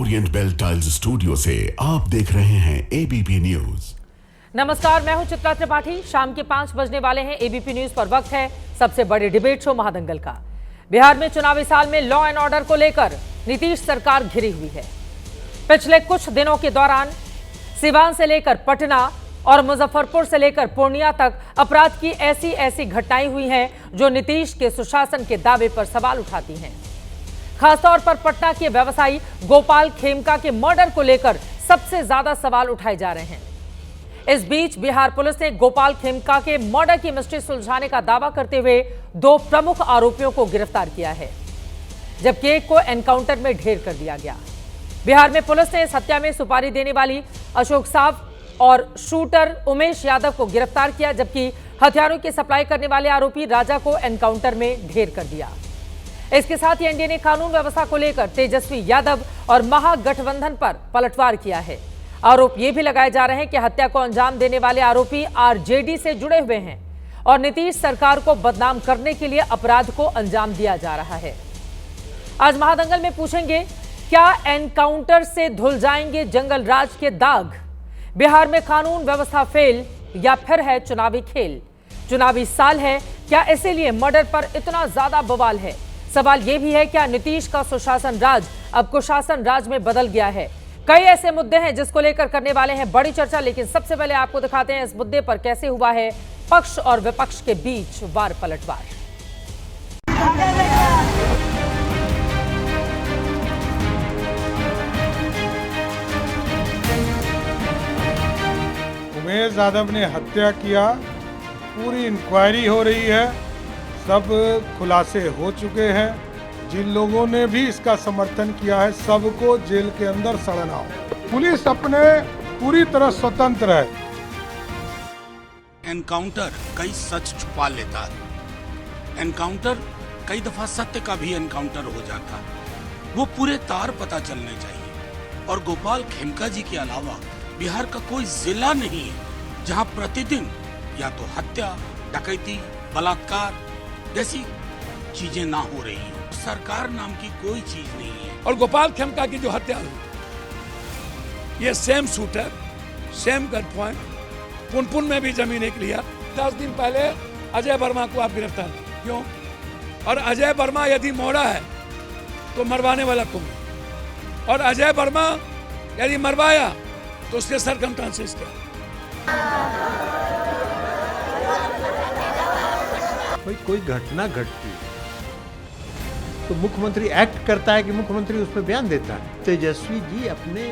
Orient bell tiles studio से आप देख रहे हैं एबीपी न्यूज। नमस्कार, मैं हूं चित्रा त्रिपाठी। शाम के 5 बजने वाले हैं। एबीपी न्यूज पर वक्त है सबसे बड़े डिबेट शो महादंगल का। बिहार में चुनावी साल में लॉ एंड ऑर्डर को लेकर नीतीश सरकार घिरी हुई है। पिछले कुछ दिनों के दौरान सिवान से लेकर पटना और मुजफ्फरपुर से लेकर पूर्णिया तक अपराध की ऐसी घटनाएं हुई हैं जो नीतीश के सुशासन के दावे पर सवाल उठाती हैं। खासतौर पर पटना के व्यवसायी गोपाल खेमका के मर्डर को लेकर सबसे ज्यादा सवाल उठाए जा रहे हैं। इस बीच बिहार पुलिस ने गोपाल खेमका के मर्डर की मिस्ट्री सुलझाने का दावा करते हुए 2 प्रमुख आरोपियों को गिरफ्तार किया है, जबकि एक को एनकाउंटर में ढेर कर दिया गया। बिहार में पुलिस ने इस हत्या में सुपारी देने वाली अशोक साव और शूटर उमेश यादव को गिरफ्तार किया, जबकि हथियारों की सप्लाई करने वाले आरोपी राजा को एनकाउंटर में ढेर कर दिया। इसके साथ ही एनडीए ने कानून व्यवस्था को लेकर तेजस्वी यादव और महागठबंधन पर पलटवार किया है। आरोप ये भी लगाए जा रहे हैं कि हत्या को अंजाम देने वाले आरोपी आरजेडी से जुड़े हुए हैं और नीतीश सरकार को बदनाम करने के लिए अपराध को अंजाम दिया जा रहा है। आज महादंगल में पूछेंगे, क्या एनकाउंटर से धुल जाएंगे जंगल राज के दाग? बिहार में कानून व्यवस्था फेल या फिर है चुनावी खेल? चुनावी साल है, क्या इसीलिए मर्डर पर इतना ज्यादा बवाल है? सवाल यह भी है, क्या नीतीश का सुशासन राज अब कुशासन राज में बदल गया है? कई ऐसे मुद्दे हैं जिसको लेकर करने वाले हैं बड़ी चर्चा, लेकिन सबसे पहले आपको दिखाते हैं इस मुद्दे पर कैसे हुआ है पक्ष और विपक्ष के बीच वार पलटवार। उमेश यादव ने हत्या किया, पूरी इंक्वायरी हो रही है, सब खुलासे हो चुके हैं। जिन लोगों ने भी इसका समर्थन किया है सबको जेल के अंदर सड़ना हो। पुलिस अपने पूरी तरह स्वतंत्र है। एनकाउंटर कई सच छुपा लेता है। एनकाउंटर कई दफा सत्य का भी एनकाउंटर हो जाता है। वो पूरे तार पता चलने चाहिए। और गोपाल खेमका जी के अलावा बिहार का कोई जिला नहीं है जहां प्रतिदिन या तो हत्या, डकैती, बलात्कार जैसी चीजें ना हो रही हैं। सरकार नाम की कोई चीज नहीं है। और गोपाल खेमका की जो हत्या हुई, ये same shooter, same gun point, Punpun में भी जमीन एक लिया। 10 दिन पहले अजय वर्मा को आप गिरफ्तार क्यों? और अजय वर्मा यदि मोड़ा है तो मरवाने वाला कौन? और अजय वर्मा यदि मरवाया तो उसके सरकमस्टेंसेस क्या? कोई घटना घटती तो मुख्यमंत्री एक्ट करता है कि मुख्यमंत्री उस पर बयान देता है। तेजस्वी जी अपने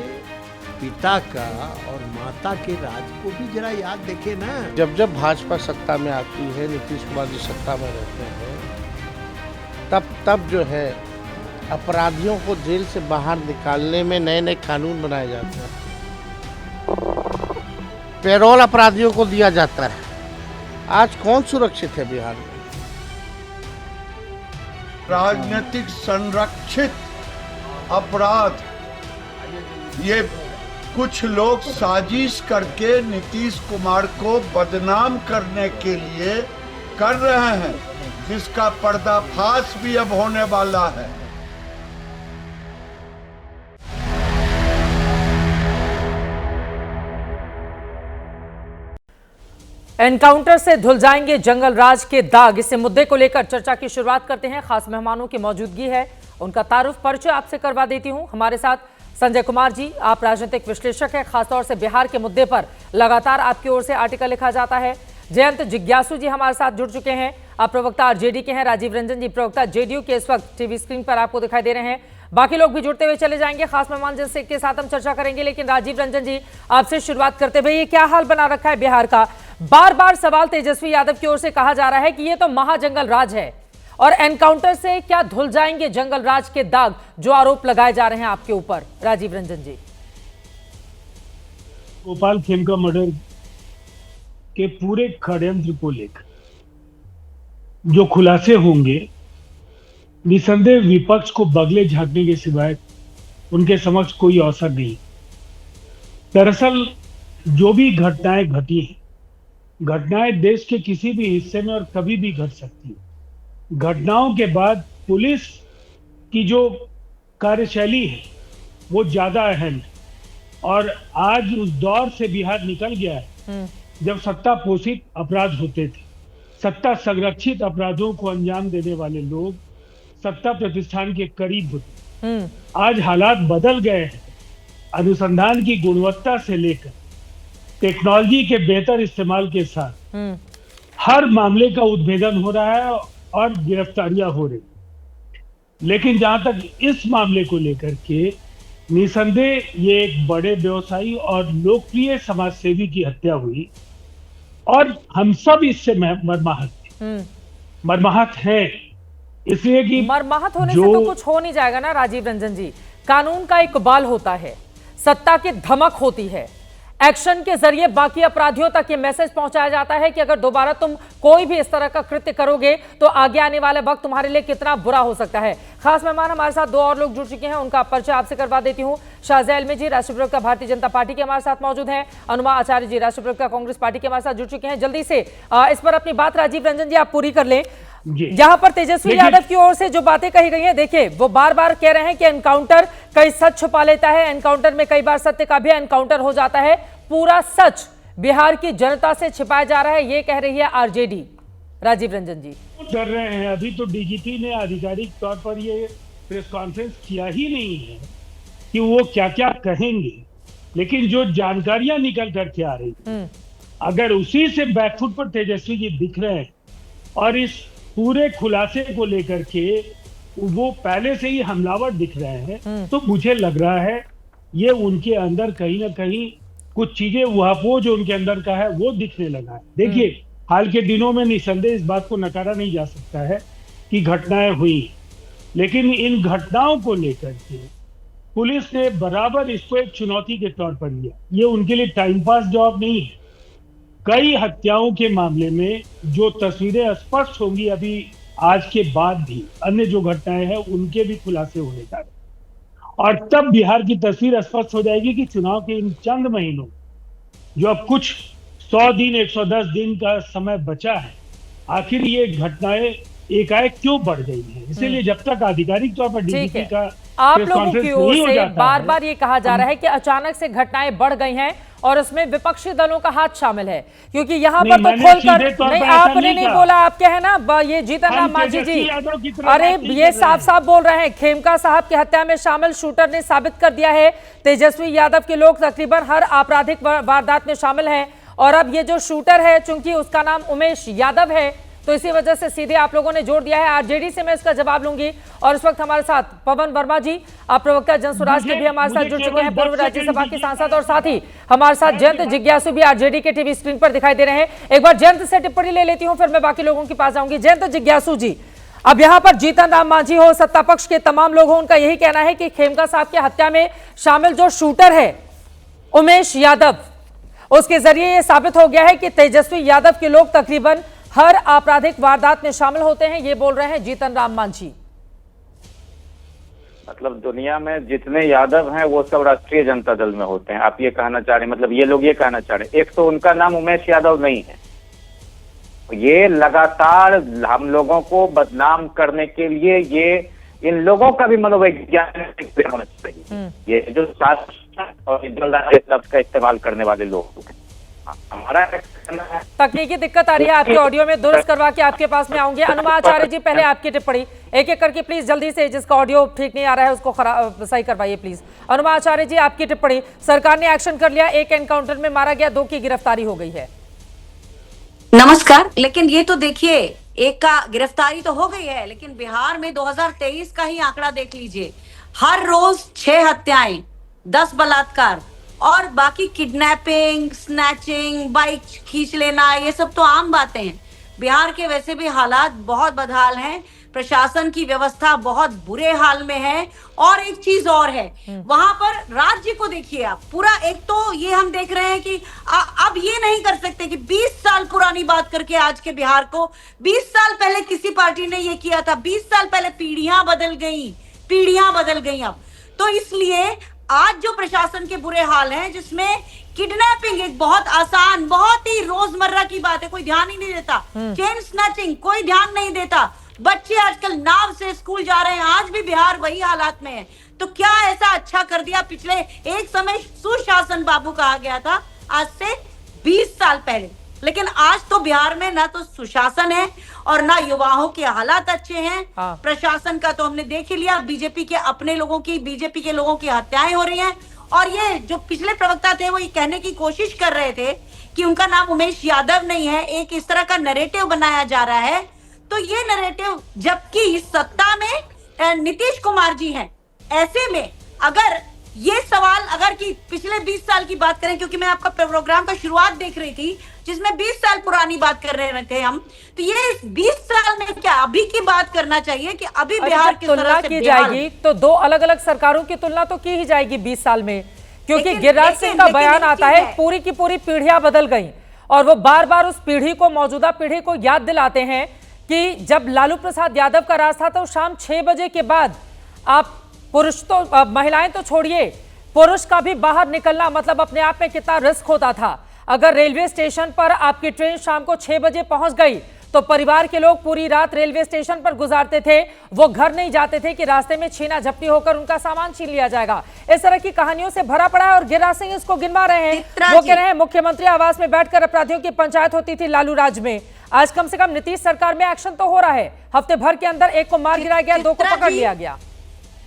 पिता का और माता के राज को भी जरा याद देखे ना। जब भाजपा सत्ता में आती है, नीतीश कुमार जी सत्ता में रहते हैं, तब जो है अपराधियों को जेल से बाहर निकालने में नए कानून बनाए जाते हैं। पेरोल अपराधियों को दिया जाता है। आज कौन सुरक्षित है बिहार में? राजनीतिक संरक्षित अपराध ये कुछ लोग साजिश करके नीतीश कुमार को बदनाम करने के लिए कर रहे हैं, जिसका पर्दाफाश भी अब होने वाला है। एनकाउंटर से धुल जाएंगे जंगल राज के दाग, इस मुद्दे को लेकर चर्चा की शुरुआत करते हैं। खास मेहमानों की मौजूदगी है, उनका तारुफ परिचय आपसे करवा देती हूं। हमारे साथ संजय कुमार जी, आप राजनीतिक विश्लेषक हैं, खासतौर से बिहार के मुद्दे पर लगातार आपकी ओर से आर्टिकल लिखा जाता है। जयंत जिज्ञासु जी हमारे साथ जुड़ चुके हैं, आप प्रवक्ता आरजेडी के हैं। राजीव रंजन जी प्रवक्ता जेडीयू के इस वक्त टीवी स्क्रीन पर आपको दिखाई दे रहे हैं। बाकी लोग भी जुड़ते हुए चले जाएंगे, खास मेहमान जिनसे के साथ हम चर्चा करेंगे। लेकिन राजीव रंजन जी, आपसे शुरुआत करते हुए, ये क्या हाल बना रखा है बिहार का? बार बार सवाल तेजस्वी यादव की ओर से कहा जा रहा है कि ये तो महाजंगल राज है और एनकाउंटर से क्या धुल जाएंगे जंगल राज के दाग, जो आरोप लगाए जा रहे हैं आपके ऊपर? राजीव रंजन जी। गोपाल खेमका मर्डर के पूरे षड्यंत्र को लेकर जो खुलासे होंगे, निसंदेह विपक्ष को बगले झांकने के सिवाय उनके समक्ष कोई अवसर नहीं। दरअसल जो भी घटनाएं घटी हैं, घटनाएं देश के किसी भी हिस्से में और कभी भी घट सकती है। घटनाओं के बाद पुलिस की जो कार्यशैली है वो ज्यादा अहम है। और आज उस दौर से बिहार निकल गया है जब सत्ता पोषित अपराध होते थे। सत्ता संरक्षित अपराधों को अंजाम देने वाले लोग सत्ता प्रतिष्ठान के करीब होते। आज हालात बदल गए हैं। अनुसंधान की गुणवत्ता से लेकर टेक्नोलॉजी के बेहतर इस्तेमाल के साथ हर मामले का उद्भेदन हो रहा है और गिरफ्तारियां हो रही। लेकिन जहां तक इस मामले को लेकर के निसंदेह ये एक बड़े व्यवसायी और लोकप्रिय समाज सेवी की हत्या हुई और हम सब इससे मर्माहत हैं। इसलिए कि मर्माहत होने से तो कुछ हो नहीं जाएगा ना राजीव रंजन जी। कानून का एक बल होता है, सत्ता की धमक होती है, एक्शन के जरिए बाकी अपराधियों तक ये मैसेज पहुंचाया जाता है कि अगर दोबारा तुम कोई भी इस तरह का कृत्य करोगे तो आगे आने वाला वक्त तुम्हारे लिए कितना बुरा हो सकता है। खास मेहमान हमारे साथ दो और लोग जुड़ चुके हैं, उनका परिचय आपसे करवा देती हूं। शाहजैल में जी, राष्ट्रीय प्रवक्ता भारतीय जनता पार्टी के हमारे साथ मौजूद हैं। अनुमा आचार्य जी, राष्ट्रीय प्रवक्ता कांग्रेस पार्टी के हमारे साथ जुड़ चुके हैं। जल्दी से इस पर अपनी बात राजीव रंजन जी आप पूरी कर लें। जहां पर तेजस्वी यादव की ओर से जो बातें कही गई हैं, देखिए वो बार बार कह रहे हैं कि एनकाउंटर कई सच छुपा लेता है, एनकाउंटर में कई बार सत्य का भी एनकाउंटर हो जाता है, पूरा सच बिहार की जनता से छिपाया जा रहा है, ये कह रही है आरजेडी। राजीव रंजन जी डर रहे हैं। अभी तो डीजीपी ने आधिकारिक तौर पर ये प्रेस कॉन्फ्रेंस किया ही नहीं है कि वो क्या क्या कहेंगे, लेकिन जो जानकारियां निकल करके आ रही अगर उसी से बैकफुट पर तेजस्वी जी दिख रहे हैं और इस पूरे खुलासे को लेकर के वो पहले से ही हमलावर दिख रहे हैं, तो मुझे लग रहा है ये उनके अंदर कहीं ना कहीं कुछ चीजें वो जो उनके अंदर का है वो दिखने लगा है। देखिए हाल के दिनों में निसंदेह इस बात को नकारा नहीं जा सकता है कि घटनाएं हुई, लेकिन इन घटनाओं को लेकर के पुलिस ने बराबर इसको एक चुनौती के तौर पर लिया। ये उनके लिए टाइम पास जॉब नहीं है। कई हत्याओं के मामले में जो तस्वीरें स्पष्ट होंगी अभी आज के बाद भी अन्य जो घटनाएं हैं उनके भी खुलासे होने जा रहे, और तब बिहार की तस्वीर स्पष्ट हो जाएगी कि चुनाव के इन चंद महीनों जो अब कुछ 100 दिन 110 दिन का समय बचा है, आखिर ये घटनाएं एकाएक क्यों बढ़ गई हैं। इसीलिए जब तक आधिकारिक तौर पर डीजीपी का आप लोगों की ओर से बार बार ये कहा जा रहा है कि अचानक से घटनाएं बढ़ गई हैं और उसमें विपक्षी दलों का हाथ शामिल है, क्योंकि यहाँ पर तो खोलकर नहीं, आपने नहीं बोला, आपके है ना ये जीतन राम मांझी जी, अरे ये साफ साफ बोल रहे हैं खेमका साहब की हत्या में शामिल शूटर ने साबित कर दिया है तेजस्वी यादव के लोग तकरीबन हर आपराधिक वारदात में शामिल हैं, और अब ये जो शूटर है चूंकि उसका नाम उमेश यादव है तो इसी वजह से सीधे आप लोगों ने जोड़ दिया है। आरजेडी से मैं इसका जवाब लूंगी, और इस वक्त हमारे साथ पवन वर्मा जी, आप प्रवक्ता जनसुराज के भी हमारे साथ जुड़ चुके हैं, पूर्व राज्यसभा के सांसद, और साथ ही हमारे साथ जयंत जिज्ञासु भी आरजेडी के टीवी स्क्रीन पर दिखाई दे रहे हैं। एक बार जयंत से टिप्पणी ले लेती हूं, फिर मैं बाकी लोगों के पास आऊंगी। जयंत जिज्ञासु जी, अब यहाँ पर जीतन राम मांझी हो, सत्ता पक्ष के तमाम लोग हो, उनका यही कहना है कि खेमका साहब की हत्या में शामिल जो शूटर है उमेश यादव, उसके जरिए यह साबित हो गया है कि तेजस्वी यादव के लोग तकरीबन हर आपराधिक वारदात में शामिल होते हैं, ये बोल रहे हैं जीतन राम मांझी। मतलब दुनिया में जितने यादव हैं वो सब राष्ट्रीय जनता दल में होते हैं, आप ये कहना चाह रहे हैं, मतलब ये लोग ये कहना चाह रहे हैं। एक तो उनका नाम उमेश यादव नहीं है, ये लगातार हम लोगों को बदनाम करने के लिए ये इन लोगों का भी मनोवैज्ञानिक होना चाहिए। ये जो और शब्द का इस्तेमाल करने वाले लोग, हमारा तकनीकी दिक्कत आ रही है आपके ऑडियो में, दुरुस्त करवा के आपके पास में आऊंगे। अनुमा आचार्य जी, पहले आपकी टिप्पणी एक एक करके प्लीज जल्दी से, जिसका ऑडियो ठीक नहीं आ रहा है उसको सही करवाइए प्लीज। अनुमा आचार्य जी, आपकी टिप्पणी। सरकार ने एक्शन कर लिया, एक एनकाउंटर में मारा गया, 2 की गिरफ्तारी हो गई है। नमस्कार, लेकिन ये तो देखिए एक का गिरफ्तारी तो हो गई है, लेकिन बिहार में 2023 का ही आंकड़ा देख लीजिए, हर रोज 6 हत्याएं, 10 बलात्कार और बाकी किडनैपिंग, स्नैचिंग, बाइक खींच लेना, ये सब तो आम बातें हैं। बिहार के वैसे भी हालात बहुत बदहाल हैं, प्रशासन की व्यवस्था बहुत बुरे हाल में है, और एक चीज और है, वहां पर राज्य को देखिए आप पूरा, एक तो ये हम देख रहे हैं कि अब ये नहीं कर सकते कि 20 साल पुरानी बात करके आज के बिहार को, 20 साल पहले किसी पार्टी ने ये किया था, 20 साल पहले पीढ़ियां बदल गई अब, तो इसलिए आज जो प्रशासन के बुरे हाल हैं, जिसमें किडनैपिंग एक बहुत आसान, बहुत ही रोजमर्रा की बात है, कोई ध्यान ही नहीं देता, चेन स्नैचिंग कोई ध्यान नहीं देता, बच्चे आजकल नाव से स्कूल जा रहे हैं, आज भी बिहार वही हालात में है। तो क्या ऐसा अच्छा कर दिया? पिछले एक समय सुशासन बाबू कहा गया था आज से 20 साल पहले, लेकिन आज तो बिहार में ना तो सुशासन है और ना युवाओं के हालात अच्छे हैं। प्रशासन का तो हमने देख ही लिया, बीजेपी के अपने लोगों की, बीजेपी के लोगों की हत्याएं हो रही हैं। और ये जो पिछले प्रवक्ता थे वो ये कहने की कोशिश कर रहे थे कि उनका नाम उमेश यादव नहीं है, एक इस तरह का नैरेटिव बनाया जा रहा है। तो ये नैरेटिव, जबकि इस सत्ता में नीतीश कुमार जी हैं, ऐसे में अगर ये सवाल अगर कि पिछले 20 साल की बात करें, क्योंकि मैं आपका प्रोग्राम का शुरुआत देख रही थी जिसमें 20 साल पुरानी बात कर रहे थे हम, तो ये 20 साल में क्या अभी की बात करना चाहिए कि अभी बिहार की तुलना की जाएगी तो दो अलग अलग सरकारों की तुलना तो की ही जाएगी 20 साल में, क्योंकि गिरिराज सिंह का बयान आता है पूरी की पूरी पीढ़ियां बदल गई और वो बार बार उस पीढ़ी को, मौजूदा पीढ़ी को याद दिलाते हैं कि जब लालू प्रसाद यादव का राज था तो शाम 6 बजे के बाद आप पुरुष तो, महिलाएं तो छोड़िए, पुरुष का भी बाहर निकलना मतलब अपने आप में कितना रिस्क होता था। अगर रेलवे स्टेशन पर आपकी ट्रेन शाम को 6 बजे पहुंच गई तो परिवार के लोग पूरी रात रेलवे स्टेशन पर गुजारते थे, वो घर नहीं जाते थे कि रास्ते में छीना झपटी होकर उनका सामान छीन लिया जाएगा। इस तरह की कहानियों से भरा पड़ा है और गिरिराज सिंह इसको गिनवा रहे हैं। वो कह रहे हैं मुख्यमंत्री आवास में बैठकर अपराधियों की पंचायत होती थी लालू राज में, आज कम से कम नीतीश सरकार में एक्शन तो हो रहा है। हफ्ते भर के अंदर एक को मार गिराया गया, 2 को पकड़ लिया गया।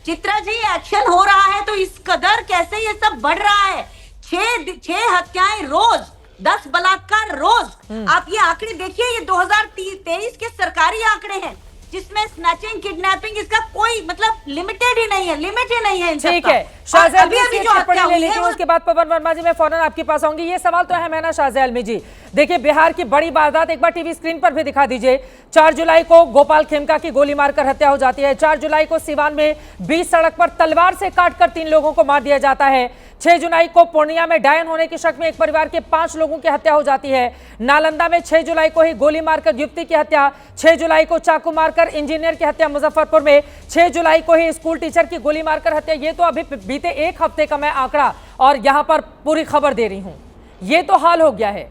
चित्रा जी, एक्शन हो रहा है तो इस कदर कैसे ये सब बढ़ रहा है? 6 हत्याएं रोज, 10 बलात्कार रोज। आप ये आंकड़े देखिए, ये 2023 के सरकारी आंकड़े हैं जिसमें स्नैचिंग, किडनैपिंग, इसका कोई मतलब लिमिटेड ही नहीं है, लिमिट ही नहीं है। ठीक है, शाहज़ैल अभी जो टिप्पणी ले लेती हूं, उसके बाद पवन वर्मा जी मैं फौरन आपके पास आऊंगी। ये सवाल तो है ना शाहज़ैल जी, देखिए बिहार की बड़ी वारदात एक बार टीवी स्क्रीन पर भी दिखा दीजिए। 4 जुलाई को गोपाल खेमका की गोली मारकर हत्या हो जाती है। 4 जुलाई को सिवान में 20 सड़क पर तलवार से काटकर 3 लोगों को मार दिया जाता है। 6 जुलाई को पूर्णिया में डायन होने के शक में एक परिवार के 5 लोगों की हत्या हो जाती है। नालंदा में 6 जुलाई को ही गोली मारकर युवती की हत्या। 6 जुलाई को चाकू मारकर इंजीनियर की हत्या मुजफ्फरपुर में। 6 जुलाई को ही स्कूल टीचर की गोली मारकर हत्या। ये तो अभी बीते एक हफ्ते का मैं आंकड़ा और यहां पर पूरी खबर दे रही हूं। ये तो हाल हो गया है।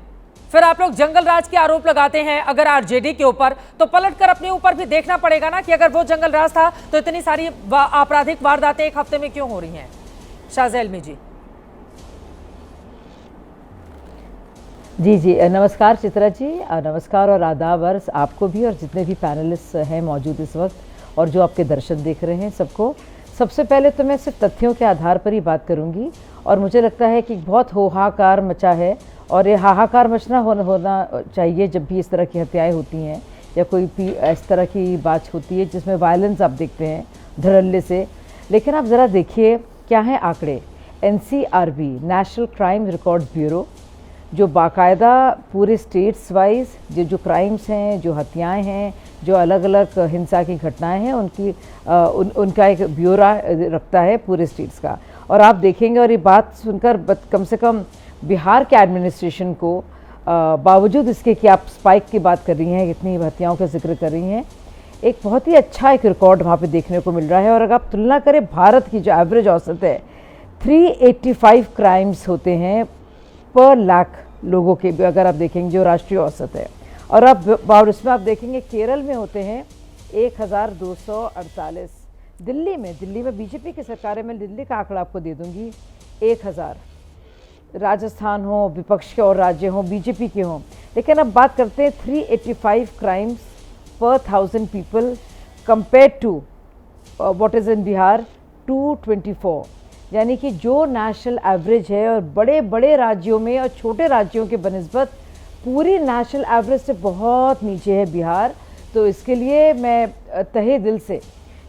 फिर आप लोग जंगल राज के आरोप लगाते हैं अगर आरजेडी के ऊपर, तो पलटकर अपने ऊपर भी देखना पड़ेगा ना कि अगर वो जंगल राज था तो इतनी सारी आपराधिक वारदातें एक हफ्ते में क्यों हो रही हैं। शाहज़ैल जी। जी नमस्कार चित्रा जी, नमस्कार और आदाब अर्ज़ आपको भी और जितने भी पैनलिस्ट हैं मौजूद इस वक्त और जो आपके दर्शक देख रहे हैं सबको। सबसे पहले तो मैं सिर्फ तथ्यों के आधार पर ही बात करूंगी और मुझे लगता है कि बहुत हाहाकार मचा है और ये हाहाकार मचना होना चाहिए जब भी इस तरह की हत्याएं होती हैं या कोई भी इस तरह की बात होती है जिसमें वायलेंस आप देखते हैं धड़ल्ले से। लेकिन आप ज़रा देखिए क्या है आंकड़े। NCRB national crime records bureau जो बाकायदा पूरे स्टेट्स वाइज जो क्राइम्स हैं, जो हत्याएं हैं, जो अलग अलग हिंसा की घटनाएं हैं उनकी उनका एक ब्यूरो रखता है पूरे स्टेट्स का। और आप देखेंगे और ये बात सुनकर कम से कम बिहार के एडमिनिस्ट्रेशन को बावजूद इसके कि आप स्पाइक की बात कर रही हैं, इतनी हत्याओं का जिक्र कर रही हैं, एक बहुत ही अच्छा एक रिकॉर्ड वहाँ पे देखने को मिल रहा है। और अगर आप तुलना करें भारत की जो एवरेज औसत है 385 क्राइम्स होते हैं पर लाख लोगों के, अगर आप देखेंगे जो राष्ट्रीय औसत है। और अब इसमें आप देखेंगे केरल में होते हैं 1248, दिल्ली में बीजेपी की सरकार है, मैं दिल्ली का आंकड़ा आपको दे दूंगी 1000, राजस्थान हो, विपक्ष के और राज्य हों, बीजेपी के हों। लेकिन अब बात करते हैं 385 क्राइम्स पर 1000 people compare to what is in Bihar 224, यानी कि जो नेशनल एवरेज है और बड़े बड़े राज्यों में और छोटे राज्यों के बनिस्बत पूरी नेशनल एवरेज से बहुत नीचे है बिहार। तो इसके लिए मैं तहे दिल से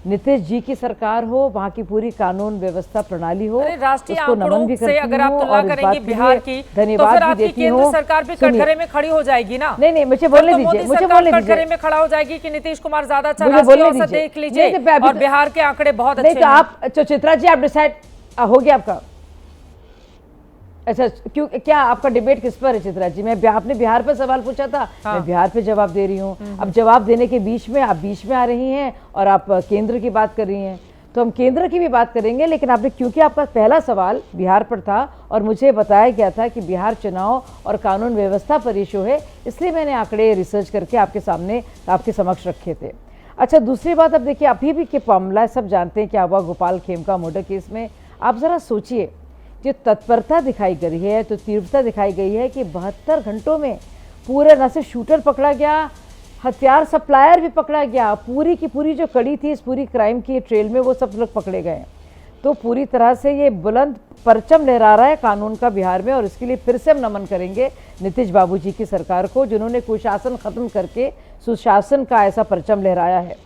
नीतीश जी की सरकार हो, वहाँ की पूरी कानून व्यवस्था प्रणाली हो, राष्ट्रीय उसको नमन भी करती अगर आप तुलना करेंगी बिहार की, धन्यवाद तो भी देती हूँ। केंद्र सरकार भी कटघरे में खड़ी हो जाएगी ना। नहीं मुझे बोलने दीजिए, कटघरे में खड़ा हो जाएगी कि नीतीश कुमार ज्यादा अच्छा राष्ट्रीय औसत देख लीजिए और बिहार के आंकड़े बहुत अच्छे हैं। नहीं तो आप चित्रा जी आप डिसाइड हो गया आपका। अच्छा क्यों, क्या आपका डिबेट किस पर है चित्रा जी? आपने बिहार पर सवाल पूछा था, मैं बिहार पे जवाब दे रही हूँ। अब जवाब देने के बीच में आप बीच में आ रही हैं और आप केंद्र की बात कर रही हैं, तो हम केंद्र की भी बात करेंगे। लेकिन आपने, क्योंकि आपका पहला सवाल बिहार पर था और मुझे बताया गया था कि बिहार चुनाव और कानून व्यवस्था पर इशू है, इसलिए मैंने आंकड़े रिसर्च करके आपके सामने, आपके समक्ष रखे थे। अच्छा, दूसरी बात, अब देखिए अभी भी के मामला सब जानते हैं क्या हुआ गोपाल खेमका मर्डर केस में। आप जरा सोचिए, जो तत्परता दिखाई गई है, तो तीव्रता दिखाई गई है कि 72 घंटों में पूरे न सिर्फ शूटर पकड़ा गया, हथियार सप्लायर भी पकड़ा गया, पूरी की पूरी जो कड़ी थी इस पूरी क्राइम की ट्रेल में वो सब लोग पकड़े गए। तो पूरी तरह से ये बुलंद परचम लहरा रहा है कानून का बिहार में, और इसके लिए फिर से हम नमन करेंगे नीतीश बाबू जी की सरकार को, जिन्होंने कुशासन खत्म करके सुशासन का ऐसा परचम लहराया है।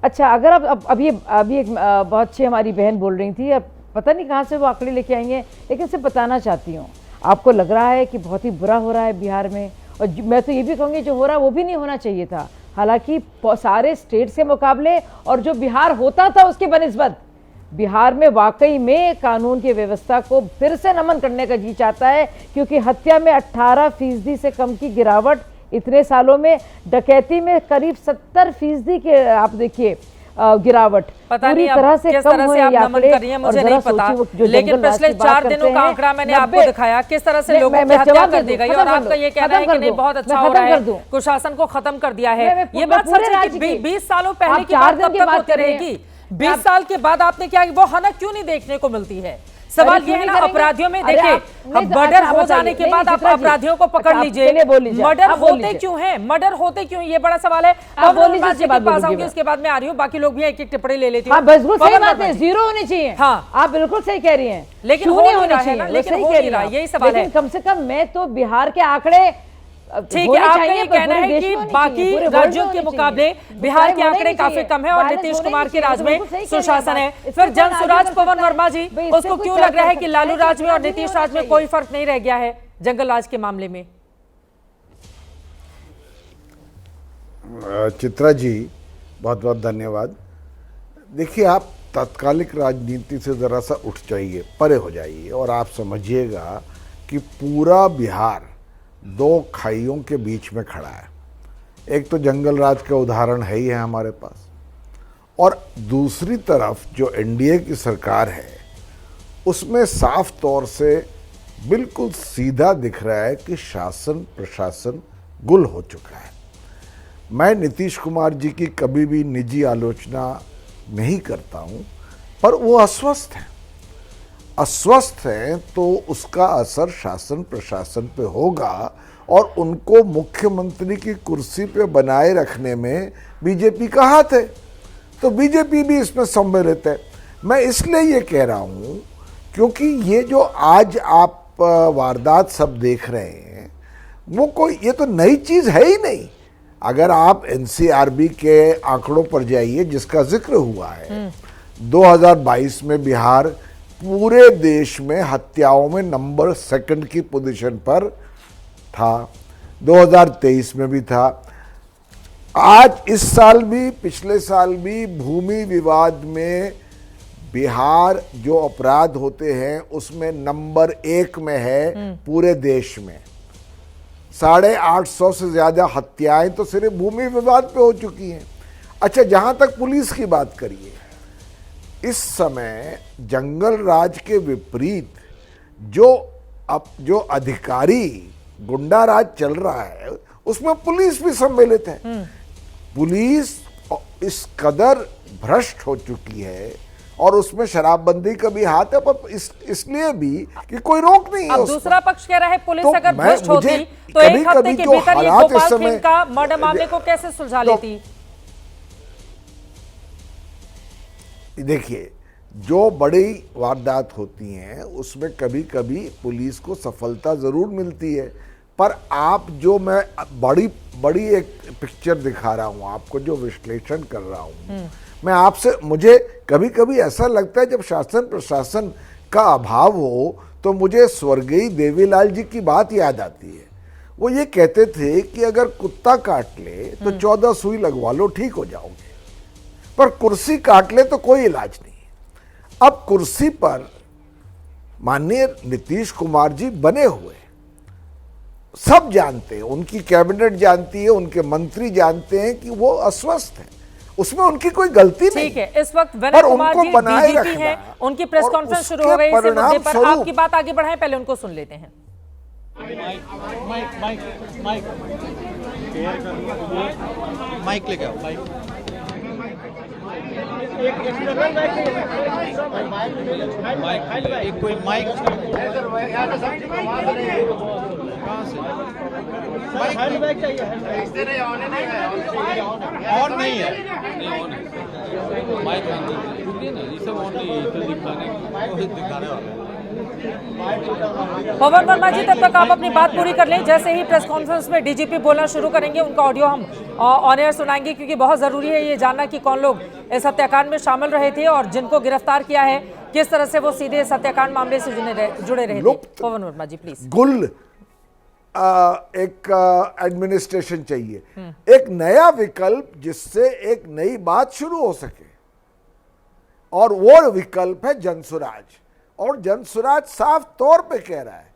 अच्छा, अगर अब अभी एक बहुत अच्छी हमारी बहन बोल रही थी, अब पता नहीं कहाँ से वो आंकड़े लेके आई हैं, लेकिन सिर्फ बताना चाहती हूँ, आपको लग रहा है कि बहुत ही बुरा हो रहा है बिहार में, और मैं तो ये भी कहूँगी जो हो रहा है वो भी नहीं होना चाहिए था, हालांकि सारे स्टेट्स के मुकाबले और जो बिहार होता था उसके बनिस्बत बिहार में वाकई में कानून की व्यवस्था को फिर से नमन करने का जी चाहता है, क्योंकि हत्या में 18% से कम की गिरावट इतने सालों में, डकैती में करीब 70% के आप देखिए गिरावट, पता पूरी नहीं तरह से किस कम तरह से हुए आप ये नमन आंकड़े। कर रही हैं मुझे और नहीं जरा पता, सोचिए, जो लेकिन जंगल राज पिछले की बात 4 दिनों करते का हैं, आंकड़ा मैंने 90 आपको दिखाया किस तरह से लोगों की मैं हत्या जवाब कर दे दी दूं, गई, खत्म और कर आपका दूं, ये कहना खत्म है कर कि नहीं दूं, बहुत अच्छा मैं हो खत्म रहा कर है, दूं। कुशासन को खत्म कर दिया है। मैं ये बात पूरे सच है राज्य कि की- 20 सालों पहले आप की 4 बात दिन कब की तक बात होती कर रहे हैं। रहेगी? 20 साल के बाद आपने क्या वो हनक क्यों नहीं देखने को मिलती है? सवाल ये है ना, अपराधियों में देखिए, अब मर्डर हो जाने के बाद आप अपराधियों को पकड़ लीजिए, मर्डर होते क्यों हैं, मर्डर होते क्यों, ये बड़ा सवाल है। पवन वर्मा जी के पास आऊंगी, उसके बाद में आ रही हूँ, बाकी लोग भी एक एक टिप्पणी ले लेती हूँ। बिल्कुल सही बात है, 0 होनी चाहिए। हाँ, आप बिल्कुल सही कह रही हैं, लेकिन शून्य हो नहीं होनी रहा है चाहिए, ना, वो लेकिन सही हो कह नहीं रही रहा, हैं। यही सवाल है। लेकिन कम से कम मैं तो बिहार के आंकड़े ठीक है, आपका ये कहना है कि बाकी राज्यों के मुकाबले बिहार के आंकड़े काफी कम है और नीतीश कुमार के राज में सुशासन है। फिर जन सुराज पवन वर्मा जी, उसको क्यों लग रहा है कि लालू राज में और नीतीश राज में कोई फर्क नहीं रह गया है जंगल राज के मामले में? चित्रा जी, बहुत बहुत धन्यवाद। देखिए, आप तात्कालिक राजनीति से ज़रा सा उठ जाइए, परे हो जाइए, और आप समझिएगा कि पूरा बिहार 2 खाइयों के बीच में खड़ा है। एक तो जंगल राज का उदाहरण है ही है हमारे पास, और दूसरी तरफ जो एनडीए की सरकार है उसमें साफ तौर से बिल्कुल सीधा दिख रहा है कि शासन प्रशासन गुल हो चुका है। मैं नीतीश कुमार जी की कभी भी निजी आलोचना नहीं करता हूं, पर वो अस्वस्थ हैं। अस्वस्थ हैं तो उसका असर शासन प्रशासन पे होगा, और उनको मुख्यमंत्री की कुर्सी पे बनाए रखने में बीजेपी का हाथ है, तो बीजेपी भी इसमें सम्मिलित है। मैं इसलिए ये कह रहा हूं क्योंकि ये जो आज आप वारदात सब देख रहे हैं, वो कोई, ये तो नई चीज है ही नहीं। अगर आप एनसीआरबी के आंकड़ों पर जाइए जिसका जिक्र हुआ है, 2022 में बिहार पूरे देश में हत्याओं में नंबर 2 की पोजीशन पर था, 2023 में भी था, आज इस साल भी, पिछले साल भी भूमि विवाद में बिहार जो अपराध होते हैं उसमें नंबर 1 में है पूरे देश में। 850 से ज्यादा हत्याएं तो सिर्फ भूमि विवाद पे हो चुकी हैं। अच्छा, जहां तक पुलिस की बात करिए, इस समय जंगल राज के विपरीत जो अधिकारी गुंडा राज चल रहा है उसमें पुलिस भी सम्मिलित है। पुलिस इस कदर भ्रष्ट हो चुकी है, और उसमें शराबबंदी का भी हाथ है, पर इसलिए भी कि कोई रोक नहीं है। अब दूसरा पक्ष कह रहा है पुलिस तो अगर भ्रष्ट होती तो कभी एक हफ्ते के जो भीतर ये हालात इस गोपाल समय खेमका मर्डर मामले को कैसे सुलझा लेती? देखिए, जो बड़ी वारदात होती हैं उसमें कभी कभी पुलिस को सफलता जरूर मिलती है, पर आप जो मैं बड़ी एक पिक्चर दिखा रहा हूं आपको, जो विश्लेषण कर रहा हूं मैं आपसे, मुझे कभी कभी ऐसा लगता है जब शासन प्रशासन का अभाव हो तो मुझे स्वर्गीय देवीलाल जी की बात याद आती है। वो ये कहते थे कि अगर कुत्ता काट ले तो 14 सुई लगवा लो, ठीक हो जाओगे, पर कुर्सी काट ले तो कोई इलाज नहीं। अब कुर्सी पर माननीय नीतीश कुमार जी बने हुए, सब जानते हैं, उनकी कैबिनेट जानती है, उनके मंत्री जानते हैं कि वो अस्वस्थ हैं, उसमें उनकी कोई गलती नहीं। ठीक है, इस वक्त विनय कुमार जी डीजीपी हैं, उनकी प्रेस कॉन्फ्रेंस शुरू हो गई इस मुद्दे पर। आपकी बात आगे बढ़ाएं, पहले उनको सुन लेते हैं। माइक लेके आओ, माइक। कोई माइक और नहीं है माइक पवन वर्मा जी, तब तक आप अपनी बात पूरी कर लें। जैसे ही प्रेस कॉन्फ्रेंस में डीजीपी बोलना शुरू करेंगे उनका ऑडियो हम ऑन एयर सुनाएंगे, क्योंकि बहुत जरूरी है ये जानना कि कौन लोग इस हत्याकांड में शामिल रहे थे और जिनको गिरफ्तार किया है किस तरह से वो सीधे इस हत्याकांड मामले से जुड़े रहे थे। पवन वर्मा जी प्लीज। गुल एक एडमिनिस्ट्रेशन चाहिए, एक नया विकल्प जिससे एक नई बात शुरू हो सके, और वो विकल्प है जनसुराज। और जनसुराज साफ तौर पे कह रहा है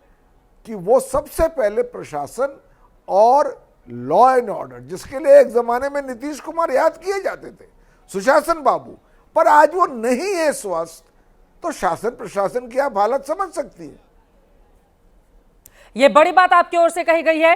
कि वो सबसे पहले प्रशासन और लॉ एंड ऑर्डर, जिसके लिए एक जमाने में नीतीश कुमार याद किए जाते थे, सुशासन बाबू, पर आज वो नहीं है स्वस्थ, तो शासन प्रशासन की आप हालत समझ सकती है। ये बड़ी बात आपकी ओर से कही गई है।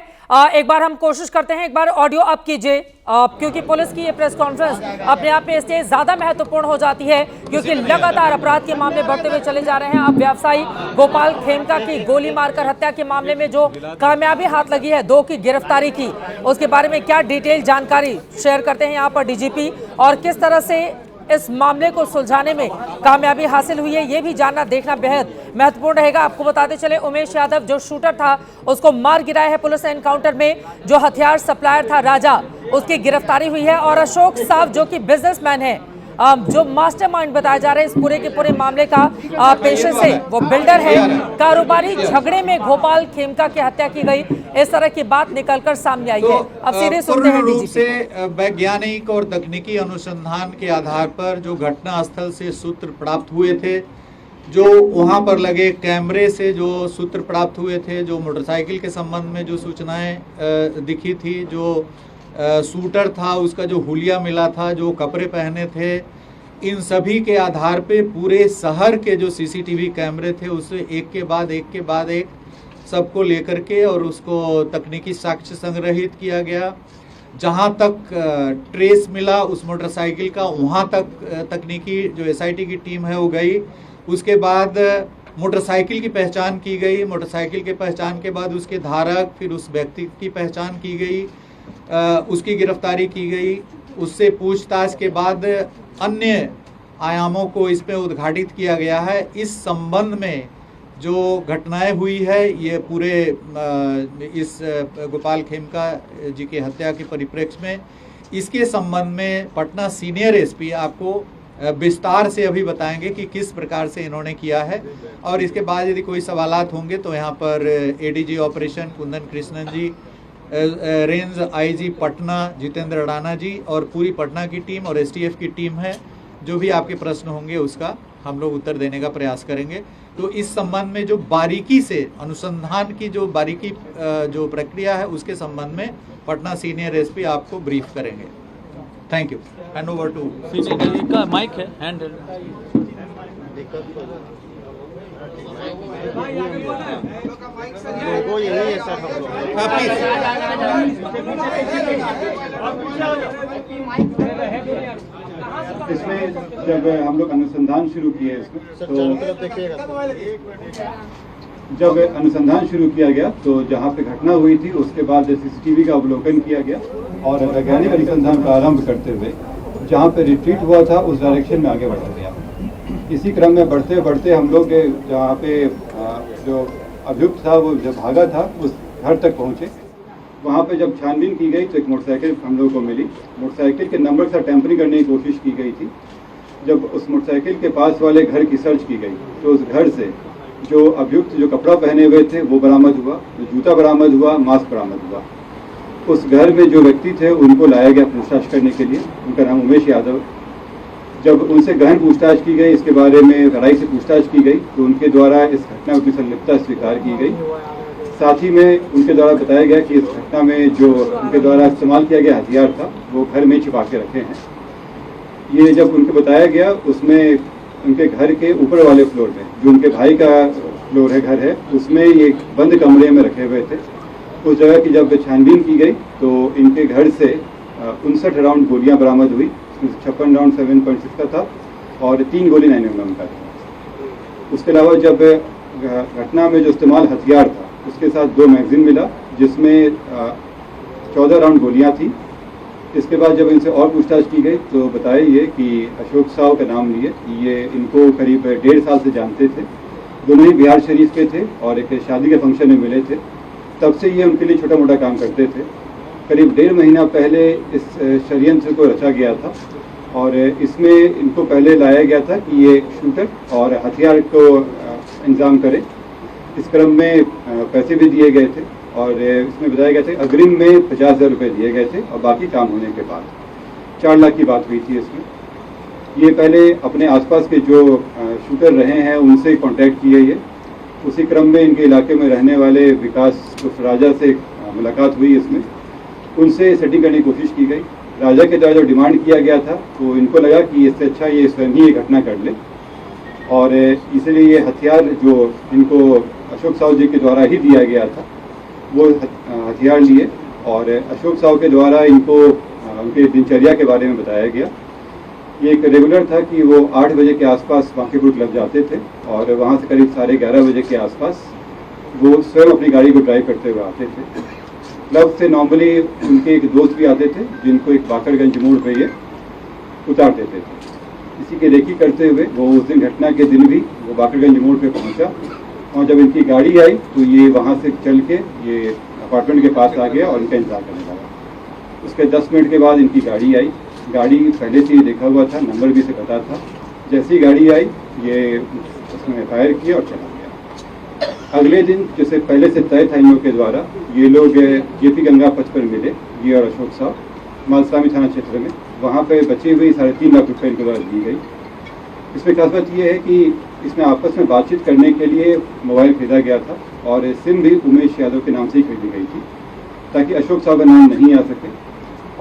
एक बार हम कोशिश करते हैं, एक बार ऑडियो अप कीजिए, क्योंकि पुलिस की ये प्रेस कॉन्फ्रेंस अपने आप में इससे ज्यादा महत्वपूर्ण हो जाती है, क्योंकि लगातार अपराध के मामले बढ़ते हुए चले जा रहे हैं। अब व्यवसायी गोपाल खेमका की गोली मारकर हत्या के मामले में जो कामयाबी हाथ लगी है, 2 की गिरफ्तारी की, उसके बारे में क्या डिटेल जानकारी शेयर करते हैं यहाँ पर डीजीपी, और किस तरह से इस मामले को सुलझाने में कामयाबी हासिल हुई है, ये भी जानना देखना बेहद महत्वपूर्ण रहेगा। आपको बताते चले, उमेश यादव जो शूटर था उसको मार गिराया है पुलिस ने एनकाउंटर में। जो हथियार सप्लायर था राजा, उसकी गिरफ्तारी हुई है। और अशोक साव जो कि बिजनेसमैन है, जो मास्टरमाइंड बताया जा रहा है इस पूरे के पूरे मामले का, पेशे से वो बिल्डर है, कारोबारी झगड़े में गोपाल खेमका की हत्या की गई, इस तरह की बात निकलकर सामने आई है। अब सीधे सुनते हैं डीजीपी से वैज्ञानिक और तकनीकी अनुसंधान के आधार पर जो घटना स्थल से सूत्र प्राप्त हुए थे, जो वहां पर लगे कैमरे से जो सूत्र प्राप्त हुए थे, जो मोटरसाइकिल के संबंध में जो सूचनाएं दिखी थी, जो शूटर था उसका जो हुलिया मिला था, जो कपड़े पहने थे, इन सभी के आधार पे पूरे शहर के जो सीसीटीवी कैमरे थे उससे एक के बाद एक सबको लेकर के और उसको तकनीकी साक्ष्य संग्रहित किया गया। जहां तक ट्रेस मिला उस मोटरसाइकिल का, वहां तक तकनीकी जो एसआईटी की टीम है वो गई। उसके बाद मोटरसाइकिल की पहचान की गई। मोटरसाइकिल के पहचान के बाद उसके धारक, फिर उस व्यक्ति की पहचान की गई, उसकी गिरफ्तारी की गई। उससे पूछताछ के बाद अन्य आयामों को इसमें उद्घाटित किया गया है। इस संबंध में जो घटनाएं हुई है, ये पूरे इस गोपाल खेमका जी की हत्या के परिप्रेक्ष्य में, इसके संबंध में पटना सीनियर एसपी आपको विस्तार से अभी बताएंगे कि किस प्रकार से इन्होंने किया है। और इसके बाद यदि कोई सवालात होंगे तो यहाँ पर एडीजी ऑपरेशन कुंदन कृष्णन जी, range IG Patna Jitendra Adana जी और पूरी पटना की टीम और एसटीएफ की टीम है। जो भी आपके प्रश्न होंगे उसका हम लोग उत्तर देने का प्रयास करेंगे। तो इस संबंध में जो बारीकी से अनुसंधान की जो बारीकी जो प्रक्रिया है उसके संबंध में पटना सीनियर एसपी आपको ब्रीफ करेंगे। Thank you. Hand over to CCTV का माइक है, हैंडल वो यही है सर, हम लोग इसमें जब हम लोग अनुसंधान शुरू किए इसमें, तो जब अनुसंधान शुरू किया गया तो जहाँ पे घटना हुई थी उसके बाद सीसीटीवी का अवलोकन किया गया और वैज्ञानिक अनुसंधान प्रारंभ करते हुए जहाँ पे रिट्रीट हुआ था उस डायरेक्शन में आगे बढ़ा गया। इसी क्रम में बढ़ते बढ़ते हम लोग जहाँ पे जो अभियुक्त था वो जब भागा था उस घर तक पहुँचे। वहाँ पे जब छानबीन की गई तो एक मोटरसाइकिल हम लोग को मिली। मोटरसाइकिल के नंबर से टैंपरिंग करने की कोशिश की गई थी। जब उस मोटरसाइकिल के पास वाले घर की सर्च की गई तो उस घर से जो अभियुक्त जो कपड़ा पहने हुए थे वो बरामद हुआ, जो जूता बरामद हुआ, मास्क बरामद हुआ। उस घर में जो व्यक्ति थे उनको लाया गया पूछताछ करने के लिए। उनका नाम उमेश यादव। जब उनसे गहन पूछताछ की गई, इसके बारे में गहराई से पूछताछ की गई तो उनके द्वारा इस घटना की संलिप्तता स्वीकार की गई। साथ ही में उनके द्वारा बताया गया कि इस घटना में जो उनके द्वारा इस्तेमाल किया गया हथियार था वो घर में छिपा के रखे हैं। ये जब उनको बताया गया उसमें उनके घर के ऊपर वाले फ्लोर में, जो उनके भाई का फ्लोर है, घर है, उसमें ये बंद कमरे में रखे हुए थे। उस जगह की जब छानबीन की गई तो इनके घर से 59 राउंड गोलियां बरामद हुई। 56 राउंड 7.6 का था और 3 गोली 9mm का था। उसके अलावा जब घटना में जो इस्तेमाल हथियार था उसके साथ 2 मैगजीन मिला जिसमें 14 राउंड गोलियां थी। इसके बाद जब इनसे और पूछताछ की गई तो बताया ये कि अशोक साव का नाम लिए, ये इनको करीब 1.5 साल से जानते थे। दोनों ही बिहार शरीफ के थे और एक शादी के फंक्शन में मिले थे। तब से ये उनके लिए छोटा मोटा काम करते थे। करीब 1.5 महीना पहले इस षड्यंत्र को रचा गया था और इसमें इनको पहले लाया गया था कि ये शूटर और हथियार को इंतजाम करे। इस क्रम में पैसे भी दिए गए थे और इसमें बताया गया था अग्रिम में 50,000 रुपये दिए गए थे और बाकी काम होने के बाद 4 लाख की बात हुई थी इसमें। ये पहले अपने आसपास के जो शूटर रहे हैं उनसे कांटेक्ट किए ये। उसी क्रम में इनके इलाके में रहने वाले विकास राजा से मुलाकात हुई। इसमें उनसे सेटिंग करने की कोशिश की गई। राजा के द्वारा जब डिमांड किया गया था तो इनको लगा कि इससे अच्छा ये स्वयं ही ये घटना कर ले और इसलिए ये हथियार जो इनको अशोक साव जी के द्वारा ही दिया गया था वो हथियार लिए और अशोक साव के द्वारा इनको उनके दिनचर्या के बारे में बताया गया। ये एक रेगुलर था कि वो 8 बजे के आसपास बांकीपुर क्लब जाते थे और वहाँ से करीब 11:30 बजे के आसपास वो स्वयं अपनी गाड़ी को ड्राइव करते हुए आते थे। क्लब से नॉर्मली उनके एक दोस्त भी आते थे जिनको एक बाकरगंज मोड़ पे ये उतार देते थे। इसी की रेकी करते हुए वो उस दिन घटना के दिन भी वो बाकरगंज मोड़ पे पहुंचा और जब इनकी गाड़ी आई तो ये वहाँ से चल के ये अपार्टमेंट के पास आ गया और इनका इंतजार करने लगा। उसके 10 मिनट के बाद इनकी गाड़ी आई। गाड़ी पहले से ही देखा हुआ था, नंबर भी से पता था। जैसी ही गाड़ी आई ये उसने फायर किया और चला गया। अगले दिन जैसे पहले से तय था इन लोग के द्वारा ये लोग जेपी गंगा पथ पर मिले, ये और अशोक साव मालसामी थाना क्षेत्र में। वहाँ पे बची हुई 3.5 लाख रुपये इनके द्वारा दी गई। इसमें खास बात यह है कि इसमें आपस में बातचीत करने के लिए मोबाइल खरीदा गया था और सिम भी उमेश यादव के नाम से ही खरीदी गई थी ताकि अशोक साव का नाम नहीं आ सके।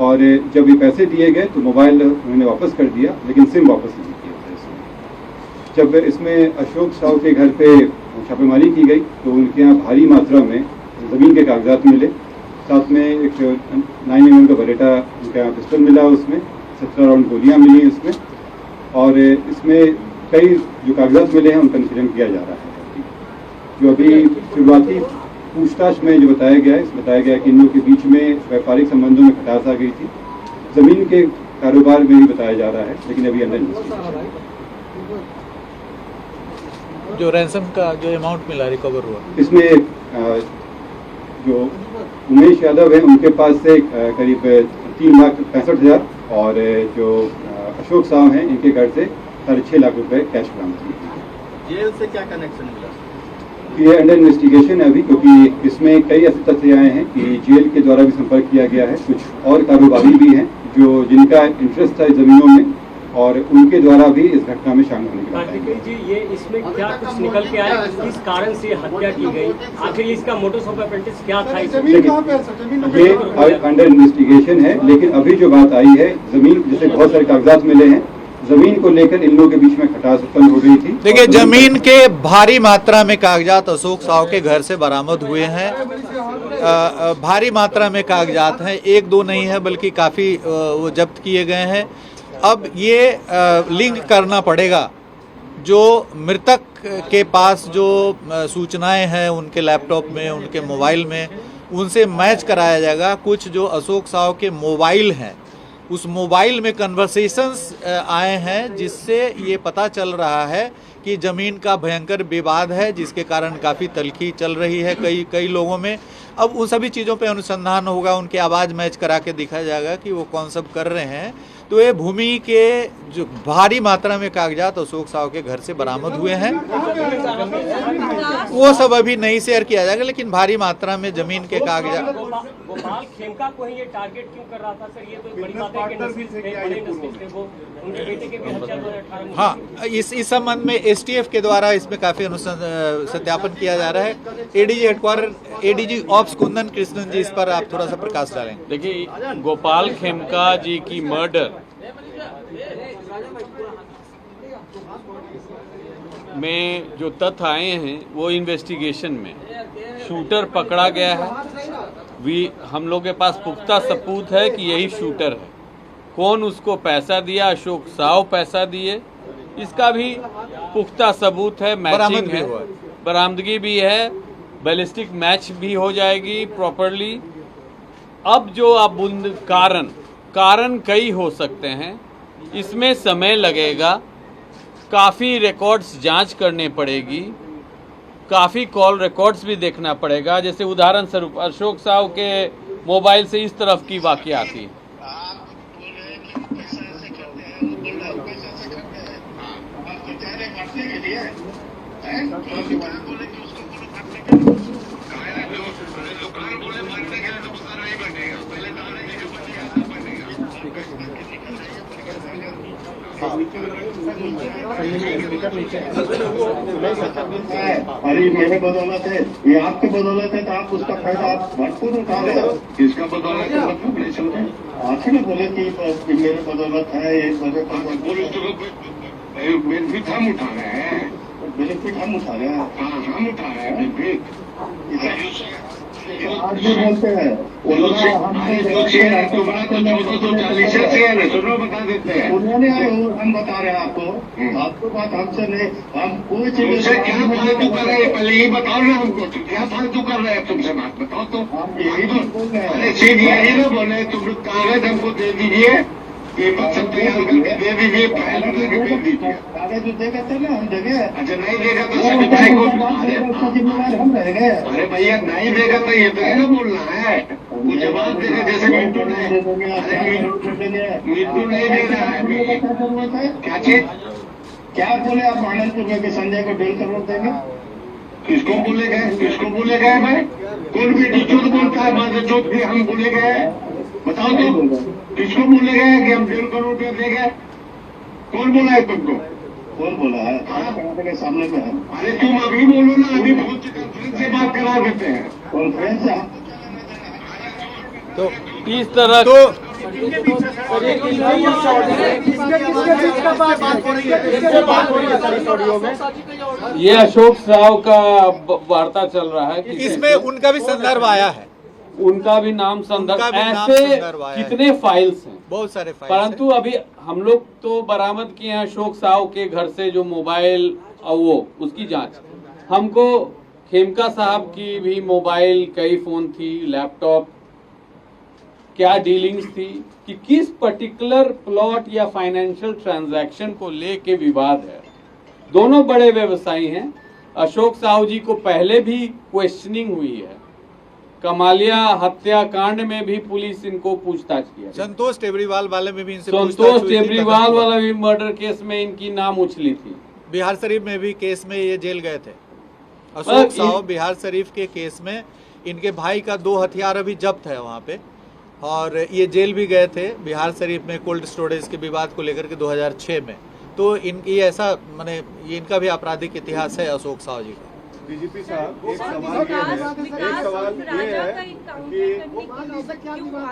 और जब ये पैसे दिए गए तो मोबाइल उन्होंने वापस कर दिया लेकिन सिम वापस नहीं किया था इसमें। जब इसमें अशोक साव के घर पे छापेमारी की गई तो उनके यहाँ भारी मात्रा में ज़मीन के कागजात मिले। साथ में एक 9mm का बरेटा उनके यहाँ पिस्टल मिला, उसमें 17 राउंड गोलियाँ मिली उसमें। और इसमें कई जो कागजात मिले हैं उनका निष्कर्षण किया जा रहा है। जो अभी शुरुआती पूछताछ में जो बताया गया है कि इन लोगों के बीच में व्यापारिक संबंधों में खटास आ गई थी। जमीन के कारोबार में भी बताया जा रहा है लेकिन अभी अंदर नहीं। जो रैंसम का जो अमाउंट मिला रिकवर हुआ इसमें जो उमेश यादव है उनके पास से करीब 3,65,000 और जो अशोक साव हैं इनके घर से 6.5 लाख रुपए कैश बरामद किए। जेल से क्या कनेक्शन मिला? ये अंडर इन्वेस्टिगेशन है अभी, क्योंकि इसमें कई ऐसे तथ्य आए हैं कि जेल के द्वारा भी संपर्क किया गया है। कुछ और कारोबारी भी हैं जो जिनका इंटरेस्ट था जमीनों में और उनके द्वारा भी इस घटना में शामिल होने की बात है। जी ये इसमें क्या कुछ निकल के आया, किस कारण से हत्या की गई, आखिर इसका मोटोस ऑफ ऑपरेंडिस क्या था? ये अंडर इन्वेस्टिगेशन है लेकिन अभी जो बात आई है जमीन, जैसे बहुत सारे कागजात मिले हैं, जमीन को लेकर इन लोगों के बीच में खटास उत्पन्न हो गई थी। देखिए जमीन के भारी मात्रा में कागजात अशोक साव के घर से बरामद हुए हैं। भारी मात्रा में कागजात हैं, 1-2 नहीं है बल्कि काफ़ी वो जब्त किए गए हैं। अब ये लिंक करना पड़ेगा जो मृतक के पास जो सूचनाएं हैं उनके लैपटॉप में, उनके मोबाइल में, उनसे मैच कराया जाएगा। कुछ जो अशोक साव के मोबाइल हैं उस मोबाइल में कन्वर्सेशंस आए हैं जिससे ये पता चल रहा है कि ज़मीन का भयंकर विवाद है जिसके कारण काफ़ी तल्खी चल रही है कई लोगों में। अब उन सभी चीज़ों पे अनुसंधान होगा, उनके आवाज़ मैच करा के दिखाया जाएगा कि वो कौन सब कर रहे हैं। तो ये भूमि के जो भारी मात्रा में कागजात अशोक साव के घर से बरामद हुए हैं वो सब अभी नहीं शेयर किया जाएगा, लेकिन भारी मात्रा में जमीन के कागजात। गोपाल खेमका को ही ये टारगेट क्यों कर रहा था सर? ये तो बड़ी बात है कि नस्ल थे, बड़े नस्ल थे, वो उनके बेटे के भी हत्या 2018 में। हाँ, इस संबंध में एसटीएफ के द्वारा इसमें काफी सत्यापन किया जा रहा है। ADG headquarter ADG ops Kundan Krishnan ji इस पर आप थोड़ा सा प्रकाश डालें। देखिए गोपाल खेमका जी की मर्डर में जो तथ्य आए हैं वो इन्वेस्टिगेशन में शूटर पकड़ा गया है। हम लोग के पास पुख्ता सबूत है कि यही शूटर है। कौन उसको पैसा दिया? अशोक साव पैसा दिए इसका भी पुख्ता सबूत है, मैचिंग है, बरामदगी भी है, बैलिस्टिक मैच भी हो जाएगी प्रॉपरली। अब जो अब कारण कई हो सकते हैं, इसमें समय लगेगा, काफ़ी रिकॉर्ड्स जांच करने पड़ेगी, काफ़ी कॉल रिकॉर्ड्स भी देखना पड़ेगा। जैसे उदाहरण स्वरूप अशोक साहू के मोबाइल से इस तरफ की वाक़या थी। अरे मेरे बदौलत है, ये आपकी बदौलत है, तो आप उसका फायदा आप भरपूर उठा रहे हो। किसका बदौलत है मतलब नहीं समझे? आप ही बोले कि मेरे बदौलत है, ये बेनिफिट हम उठा रहे हैं, बेनिफिट हम उठा रहे हैं, हम उठा रहे हैं बेनिफिट। आज भी बोलते हैं सुनो बता देते हैं, उन्होंने हम बता रहे हैं आपको बात हमसे नहीं, हम कोई चीज क्या फालतू कर रहे हैं, पहले ही बताओ ना हमको, क्या फालतू कर रहे हैं, तुमसे बात बताओ तो। यही बोल रहे हैं, सीधी यही ना बोले, तुम कागज हमको दे दीजिए, पेपर सब तैयार करके दे दीजिए, फाइल करके भेज दीजिए। कागज देगा तो ना हम देंगे। अच्छा नहीं देगा तो सभी को जिम्मेदार हम रहेंगे। अरे भैया नहीं देगा तो ये तो है ना बोलना है, वो जवाब देगा। जैसे मिट्टू नहीं दे रहा है, क्या चीज क्या बोले आप आनंदपुर में संजय को 1.5 करोड़ देंगे? किसको बोले गए मैं? कौन भी चोट बोलता है, माधव चोट भी हम बोले गए, बताओ तो किसको बोले गए कि हम 1.5 करोड़ रुपया देंगे? कौन बोला है तुमको? कौन बोला है? के सामने में है। अरे तुम अभी बोलो ना, अभी बहुत कॉन्फ्रेंस से बात करा देते हैं, कॉन्फ्रेंस से। तो इस तरह ये अशोक साहू का वार्ता चल रहा है, इसमें उनका भी संदर्भ आया है, उनका भी नाम संदर्भ, ऐसे कितने फाइल्स हैं, बहुत सारे फाइल्स, परंतु अभी हम लोग तो बरामद किए हैं अशोक साहू के घर से जो मोबाइल और वो उसकी जांच। हमको खेमका साहब की भी मोबाइल, कई फोन थी, लैपटॉप, क्या डीलिंग्स थी, कि किस पर्टिकुलर प्लॉट या फाइनेंशियल ट्रांजैक्शन को लेके विवाद है। दोनों बड़े व्यवसायी हैं। अशोक साहू जी को पहले भी क्वेश्चनिंग हुई है, कमालिया हत्याकांड में भी पुलिस इनको पूछताछ किया, संतोष टेबरीवाल वाले में भी इनसे संतोष टेबरीवाल वाला भी मर्डर केस में इनकी नाम उछली थी, बिहार शरीफ में भी केस में ये जेल गए थे। अशोक साहू बिहार शरीफ के केस में इनके भाई का 2 हथियार अभी जब्त है वहाँ पे, और ये जेल भी गए थे बिहार शरीफ में कोल्ड स्टोरेज के विवाद को लेकर के 2006 में। तो ये ऐसा माने ये इनका भी आपराधिक इतिहास है अशोक साहू जी का। डीजीपी साहब एक सवाल ये है कि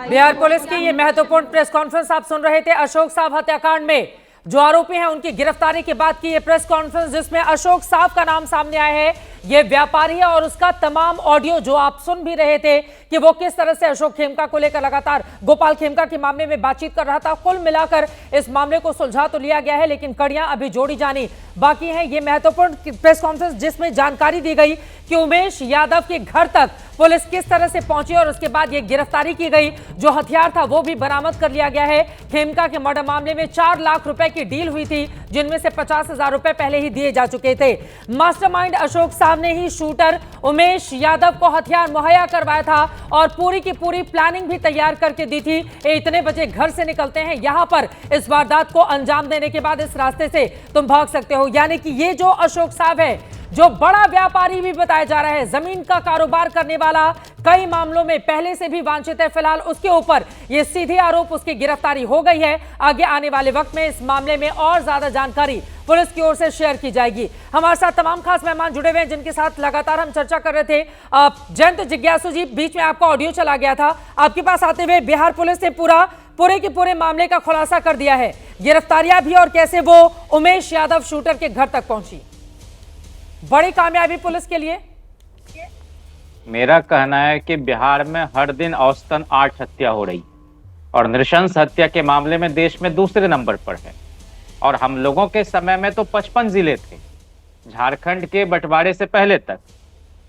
बिहार पुलिस की ये महत्वपूर्ण प्रेस कॉन्फ्रेंस आप सुन रहे थे। अशोक साहू हत्याकांड में जो आरोपी हैं उनकी गिरफ्तारी के बाद की ये प्रेस कॉन्फ्रेंस, जिसमें अशोक साहू का नाम सामने आया है। ये व्यापारी है और उसका तमाम ऑडियो जो आप सुन भी रहे थे कि वो किस तरह से अशोक खेमका को लेकर लगातार गोपाल खेमका के मामले में बातचीत कर रहा था। कुल मिलाकर इस मामले को सुलझा तो लिया गया है, लेकिन कड़ियां अभी जोड़ी जानी बाकी हैं। ये महत्वपूर्ण प्रेस कॉन्फ्रेंस जिसमें जानकारी दी गई कि उमेश यादव के घर तक पुलिस किस तरह से पहुंची और उसके बाद ये गिरफ्तारी की गई। जो हथियार था वो भी बरामद कर लिया गया है। खेमका के मर्डर मामले में 4 लाख रुपए की डील हुई थी, जिनमें से 50,000 रुपए पहले ही दिए जा चुके थे। मास्टरमाइंड अशोक साहू ने ही शूटर उमेश यादव को हथियार मुहैया करवाया था और पूरी की पूरी प्लानिंग भी तैयार करके दी थी। इतने बजे घर से निकलते हैं, यहां पर इस वारदात को अंजाम देने के बाद इस रास्ते से तुम भाग सकते हो। यानी कि ये जो अशोक साहू है, जो बड़ा व्यापारी भी बताया जा रहा है, जमीन का कारोबार करने वाला, कई मामलों में पहले से भी वांछित है, फिलहाल उसके ऊपर ये सीधे आरोप, उसकी गिरफ्तारी हो गई है। आगे आने वाले वक्त में इस मामले में और ज्यादा जानकारी पुलिस की ओर से शेयर की जाएगी। हमारे साथ तमाम खास मेहमान जुड़े हुए हैं जिनके साथ लगातार हम चर्चा कर रहे थे। जयंत जिज्ञासु जी, बीच में आपका ऑडियो चला गया था, आपके पास आते हुए बिहार पुलिस ने पूरे के पूरे मामले का खुलासा कर दिया है, गिरफ्तारियां भी और कैसे वो उमेश यादव शूटर के घर तक पहुंची। बड़ी कामयाबी पुलिस के लिए। मेरा कहना है कि बिहार में हर दिन औसतन 8 हत्या हो रही और नृशंस हत्या के मामले में देश में दूसरे नंबर पर है। और हम लोगों के समय में तो 55 जिले थे, झारखंड के बंटवारे से पहले तक।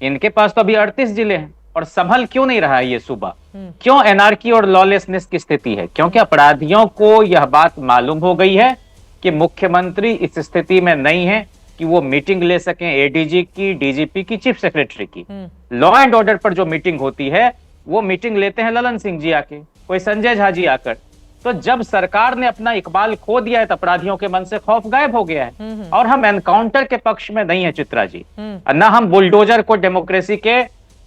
इनके पास तो अभी 38 जिले हैं। और संभल क्यों नहीं रहा है ये सूबा? क्यों एनार्की और लॉलेसनेस की स्थिति है? क्योंकि अपराधियों को यह बात मालूम हो गई है कि मुख्यमंत्री इस स्थिति में नहीं है कि वो मीटिंग ले सकें एडीजी की, डीजीपी की, चीफ सेक्रेटरी की। लॉ एंड ऑर्डर पर जो मीटिंग होती है वो मीटिंग लेते हैं ललन सिंह जी आके, कोई संजय झा जी आकर। तो जब सरकार ने अपना इकबाल खो दिया है तो अपराधियों के मन से खौफ गायब हो गया है। और हम एनकाउंटर के पक्ष में नहीं है चित्रा जी, ना हम बुलडोजर को डेमोक्रेसी के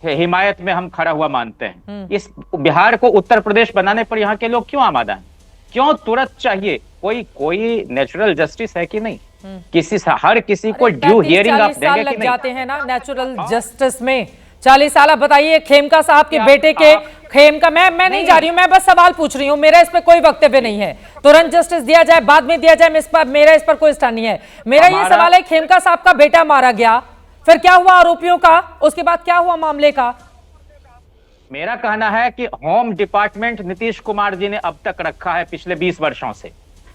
हिमायत में हम खड़ा हुआ मानते हैं। इस बिहार को उत्तर प्रदेश बनाने पर यहाँ के लोग क्यों आमादा हैं? क्यों तुरंत चाहिए? कोई नेचुरल जस्टिस है कि नहीं? हर किसी को ड्यू हियरिंग आप देंगे कि नहीं? जाते हैं ना नेचुरल जस्टिस में 40 साल। आप बताइए खेमका साहब के बेटे के खेमका, मैं नहीं जा रही हूं, मैं बस सवाल पूछ रही हूं, मेरा इस पर कोई वक्तव्य नहीं है। तुरंत जस्टिस दिया जाए, बाद में दिया जाए, मेरा इस पर कोई स्टैंड नहीं है। मेरा ये सवाल है, खेमका साहब का बेटा मारा गया, फिर क्या हुआ आरोपियों का? उसके बाद क्या हुआ मामले का? मेरा कहना है कि होम डिपार्टमेंट नीतीश कुमार जी ने अब तक रखा है पिछले 20 वर्षों से।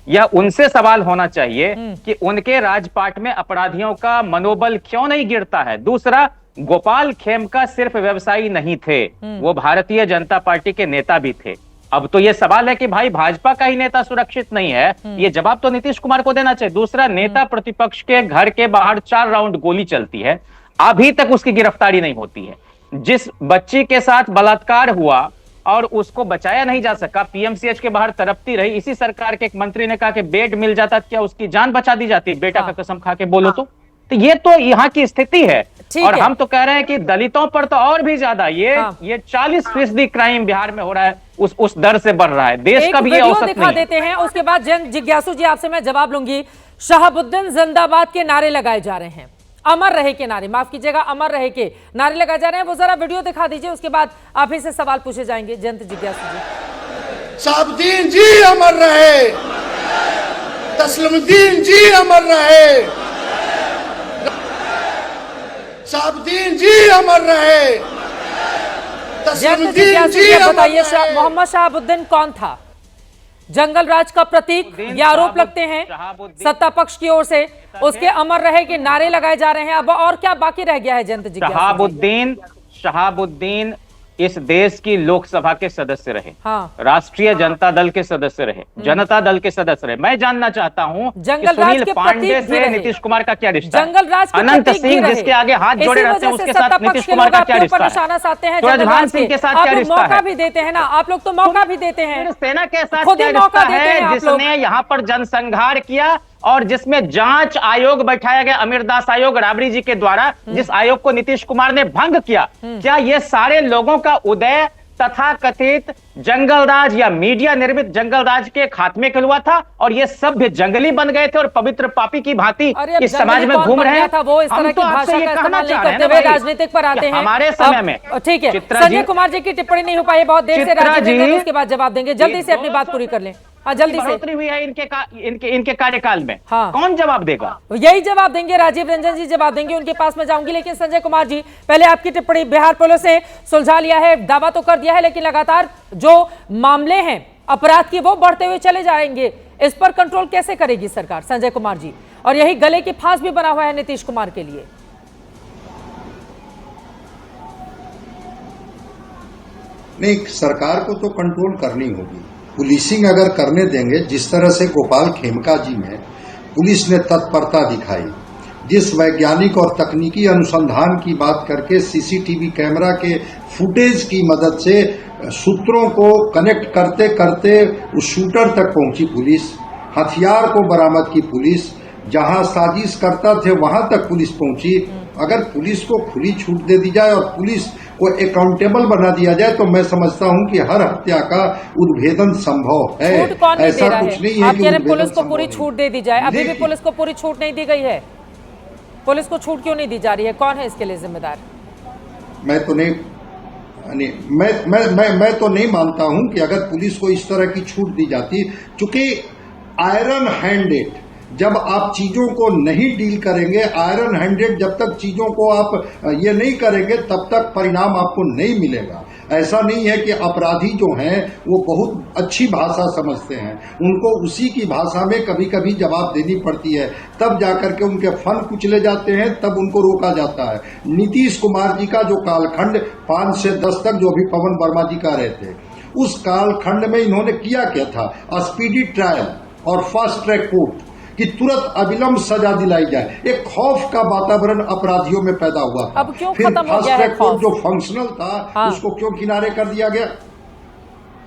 यह उनसे सवाल होना चाहिए कि उनके राजपाट में अपराधियों का मनोबल क्यों नहीं गिरता है। दूसरा, गोपाल खेमका सिर्फ व्यवसायी नहीं थे, वो भारतीय जनता पार्टी के नेता भी थे। अब तो ये सवाल है कि भाई भाजपा का ही नेता सुरक्षित नहीं है, ये जवाब तो नीतीश कुमार को देना चाहिए। दूसरा, नेता प्रतिपक्ष के घर के बाहर 4 राउंड गोली चलती है, अभी तक उसकी गिरफ्तारी नहीं होती है। जिस बच्ची के साथ बलात्कार हुआ और उसको बचाया नहीं जा सका, पीएमसीएच के बाहर तड़पती रही, इसी सरकार के एक मंत्री ने कहा कि बेड मिल जाता क्या उसकी जान बचा दी जाती? बेटा का कसम खा के बोलो तो ये तो यहाँ की स्थिति है। और हम तो कह रहे हैं कि दलितों पर तो और भी ज्यादा ये 40% क्राइम बिहार में हो रहा है, उस दर से बढ़ रहा है। देश का भी ये औसत दिखा देते हैं, उसके बाद जिज्ञासु जी आपसे मैं जवाब लूंगी। शहाबुद्दीन जिंदाबाद के नारे लगाए जा रहे हैं, अमर रहे के नारे, माफ कीजिएगा, अमर रहे के नारे लगाए जा रहे हैं। वो जरा वीडियो दिखा दीजिए, उसके बाद आप ही से सवाल पूछे जाएंगे। जयंत जिज्ञासु जी। शहाबुद्दीन जी अमर रहे, तस्लीमुद्दीन जी अमर रहे, शहाबुद्दीन जी अमर रहे, तस्लीमुद्दीन जी बताइए, मोहम्मद शहाबुद्दीन कौन था? जंगल राज का प्रतीक ये आरोप लगते हैं सत्ता पक्ष की ओर से, उसके अमर रहे के नारे लगाए जा रहे हैं। अब और क्या बाकी रह गया है जयंत जी? शहाबुद्दीन इस देश की लोकसभा के सदस्य रहे, राष्ट्रीय जनता दल के सदस्य रहे, जनता दल के सदस्य रहे। मैं जानना चाहता हूं सुनील पांडे से नीतीश कुमार का क्या रिश्ता है? जंगल राज अनंत सिंह जिसके आगे हाथ जोड़े रहते हैं उसके साथ नीतीश कुमार का क्या रिश्ता है? ब्रजभान सिंह के साथ क्या रिश्ता है? मौका भी देते हैं ना आप लोग, तो मौका भी देते हैं। सेना के साथ क्या रिश्ता है जिसने यहाँ पर जनसंहार किया और जिसमें जांच आयोग बैठाया गया, अमीरदास आयोग राबड़ी जी के द्वारा, जिस आयोग को नीतीश कुमार ने भंग किया? क्या ये सारे लोगों का उदय तथा कथित जंगल राज या मीडिया निर्मित जंगल राज के खात्मे के हुआ था और ये सभ्य जंगली बन गए थे और पवित्र पापी की भांति इस समाज में घूम रहे हैं? वो इस तरह की भाषा का इस्तेमाल नहीं करते हुए राजनीतिक पर आते हैं हमारे समय में। ठीक है, संजय कुमार जी की टिप्पणी नहीं हो पाई, बहुत देर से राजनीतिक, उसके बाद जवाब देंगे। जल्दी से अपनी बात पूरी कर लें। जल्दी से। बढ़ोतरी हुई है इनके कार्यकाल में, कौन जवाब देगा? यही जवाब देंगे, राजीव रंजन जी जवाब देंगे, उनके पास में जाऊंगी। लेकिन संजय कुमार जी, पहले आपकी टिप्पणी। बिहार पुलिस ने सुलझा लिया है, दावा तो कर दिया है, लेकिन लगातार जो मामले हैं अपराध की वो बढ़ते हुए चले जाएंगे, इस पर कंट्रोल कैसे करेगी सरकार, संजय कुमार जी? और यही गले की फांस भी बना हुआ है नीतीश कुमार के लिए। नहीं, सरकार को तो कंट्रोल करनी होगी। पुलिसिंग अगर करने देंगे, जिस तरह से गोपाल खेमका जी में पुलिस ने तत्परता दिखाई, जिस वैज्ञानिक और तकनीकी अनुसंधान की बात करके सीसीटीवी कैमरा के फुटेज की मदद से सूत्रों को कनेक्ट करते करते उस शूटर तक पहुंची पुलिस, हथियार को बरामद की पुलिस, जहां साजिश करता थे वहां तक पुलिस पहुंची। अगर पुलिस को खुली छूट दे दी जाए और पुलिस को अकाउंटेबल बना दिया जाए तो मैं समझता हूं कि हर हत्या का उद्भेदन संभव है। ऐसा कुछ नहीं है कि पुलिस को पूरी छूट दे दी जाए। अभी भी पुलिस को पूरी छूट नहीं दी गई है। पुलिस को छूट क्यों नहीं दी जा रही है? कौन है इसके लिए जिम्मेदार? मैं तो नहीं मानता हूं कि अगर पुलिस को इस तरह की छूट दी जाती, चूंकि आयरन हैंडेड जब आप चीजों को नहीं डील करेंगे, आयरन हैंडेड जब तक चीजों को आप ये नहीं करेंगे तब तक परिणाम आपको नहीं मिलेगा। ऐसा नहीं है कि अपराधी जो हैं वो बहुत अच्छी भाषा समझते हैं, उनको उसी की भाषा में कभी कभी जवाब देनी पड़ती है, तब जाकर के उनके फन कुचले जाते हैं, तब उनको रोका जाता है। नीतीश कुमार जी का जो कालखंड 5 से 10 तक जो अभी पवन वर्मा जी का रहे थे, उस कालखंड में इन्होंने किया क्या था? स्पीडी ट्रायल और फास्ट ट्रैक कोर्ट कि तुरंत अविलंब सजा दिलाई जाए, एक खौफ का वातावरण अपराधियों में पैदा हुआ था। अब क्यों फिर खत्म हो फास्ट गया है ट्रैक कोर्ट खौफ? जो फंक्शनल था उसको क्यों किनारे कर दिया गया?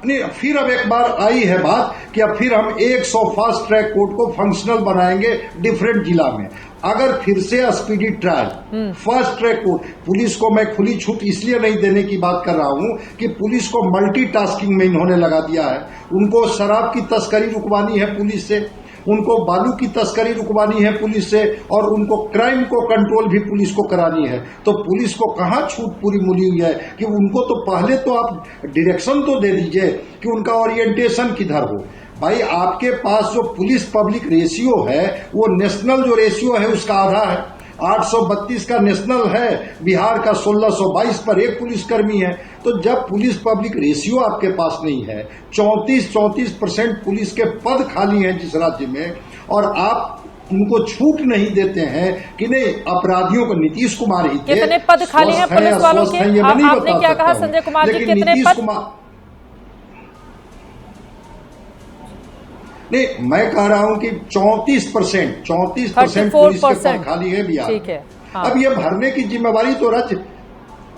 नहीं, फिर अब एक बार आई है बात कि अब फिर हम 100 फास्ट ट्रैक कोर्ट को फंक्शनल बनाएंगे डिफरेंट जिला में। अगर फिर से speedy trial, fast track court, police को मैं खुली छूट इसलिए नहीं देने की बात कर रहा हूं कि पुलिस को मल्टीटास्किंग में इन्होंने लगा दिया है। उनको शराब की तस्करी रुकवानी है पुलिस से, उनको बालू की तस्करी रुकवानी है पुलिस से, और उनको क्राइम को कंट्रोल भी पुलिस को करानी है। तो पुलिस को कहाँ छूट पूरी मिली हुई है कि उनको तो पहले तो आप डायरेक्शन तो दे दीजिए कि उनका ओरिएंटेशन किधर हो। भाई आपके पास जो पुलिस पब्लिक रेशियो है वो नेशनल जो रेशियो है उसका आधा है। 832 का नेशनल है, बिहार का 1622 पर एक पुलिसकर्मी है। तो जब पुलिस पब्लिक रेशियो आपके पास नहीं है, 34% पुलिस के पद खाली हैं जिस राज्य में, और आप उनको छूट नहीं देते हैं कि नहीं अपराधियों को नीतीश कुमार ही थे। कितने पद खाली हैं पुलिस वालों के? आपने क्या कहा संजय कुमार जी, कितने पद? नहीं, मैं कह रहा हूं कि 34% पुलिस के पद खाली है बिहार। ठीक है, हाँ। अब ये भरने की जिम्मेवारी तो राज्य,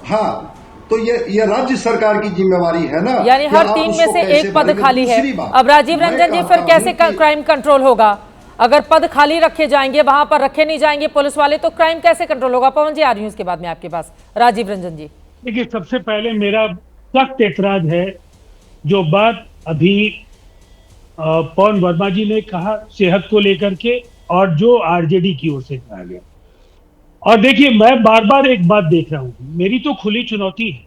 हाँ, तो ये राज्य सरकार की जिम्मेवारी है ना, यानी हर 3 में से एक पद खाली है। अब राजीव रंजन जी, फिर कैसे क्राइम कंट्रोल होगा? अगर पद खाली रखे जाएंगे, वहां पर रखे नहीं जाएंगे पुलिस वाले, तो क्राइम कैसे कंट्रोल होगा? पवन जी, आ रही हूं उसके बाद में आपके पास। राजीव रंजन जी, देखिए, सबसे पहले मेरा सख्त एतराज है जो बात अभी पवन वर्मा जी ने कहा सेहत को लेकर के, और जो आरजेडी की ओर से कहा गया। और देखिए, मैं बार बार एक बात देख रहा हूं, मेरी तो खुली चुनौती है।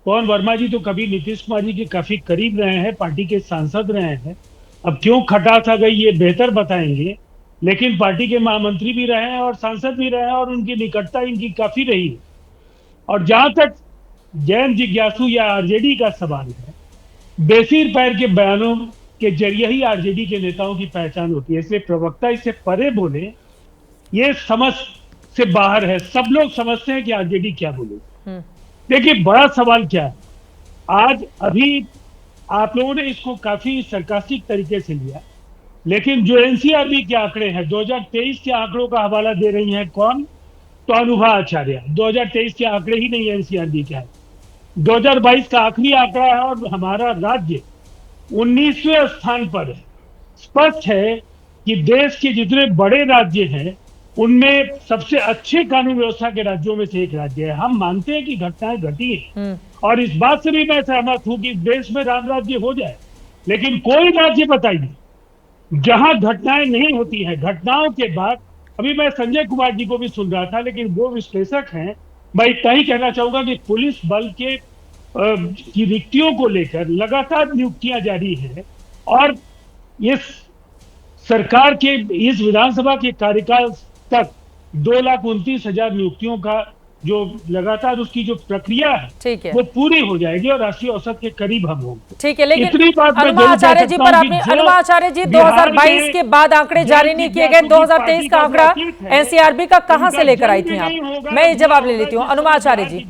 पवन वर्मा जी तो कभी नीतीश कुमार जी के काफी करीब रहे हैं, पार्टी के सांसद रहे हैं। अब क्यों खटास आ गई ये बेहतर बताएंगे, लेकिन पार्टी के महामंत्री भी रहे हैं और सांसद भी रहे हैं, और उनकी निकटता इनकी काफी रही है। और जहां तक जैन जिज्ञासु या आरजेडी का सवाल है, बेसिर पैर के बयानों के जरिए ही आरजेडी के नेताओं की पहचान होती है, इसलिए प्रवक्ता इससे परे बोले ये समझ से बाहर है। सब लोग समझते हैं कि आरजेडी क्या बोले। देखिए, बड़ा सवाल क्या है, आज अभी आप लोगों ने इसको काफी सरकास्टिक तरीके से लिया, लेकिन जो एनसीआरबी के आंकड़े हैं 2023 के आंकड़ों का हवाला दे रही हैं कौन? तो अनुभा आचार्य। 2023 के आंकड़े ही नहीं एनसीआरबी के है, 2022 का आखिरी आंकड़ा है, और हमारा राज्य 19वें स्थान पर है। स्पष्ट है कि देश के जितने बड़े राज्य हैं उनमें सबसे अच्छे कानून व्यवस्था के राज्यों में से एक राज्य है। हम मानते हैं कि घटनाएं घटी हैं, और इस बात से भी मैं सहमत हूं कि देश में राम राज्य हो जाए, लेकिन कोई राज्य बताइए जहां घटनाएं नहीं होती हैं। घटनाओं के बाद, अभी मैं संजय कुमार जी को भी सुन रहा था, लेकिन वो विश्लेषक हैं, मैं इतना ही कहना चाहूंगा कि पुलिस बल के की रिक्तियों को लेकर लगातार नियुक्तियां जारी है, और ये सरकार के इस विधानसभा के कार्यकाल तक 2,29,000 नियुक्तियों का जो लगातार उसकी जो प्रक्रिया है, ठीक है, वो पूरी हो जाएगी और राष्ट्रीय औसत के करीब हम होंगे। ठीक है, लेकिन इतनी बात अनुमा आचार्य जी पर आपने, अनुमा आचार्य जी 2022 के बाद आंकड़े जारी नहीं किए गए, 2023 का आंकड़ा एनसीआरबी का कहां से लेकर आई थी आप? मैं ये जवाब ले लेती हूँ। अनुमा आचार्य जी,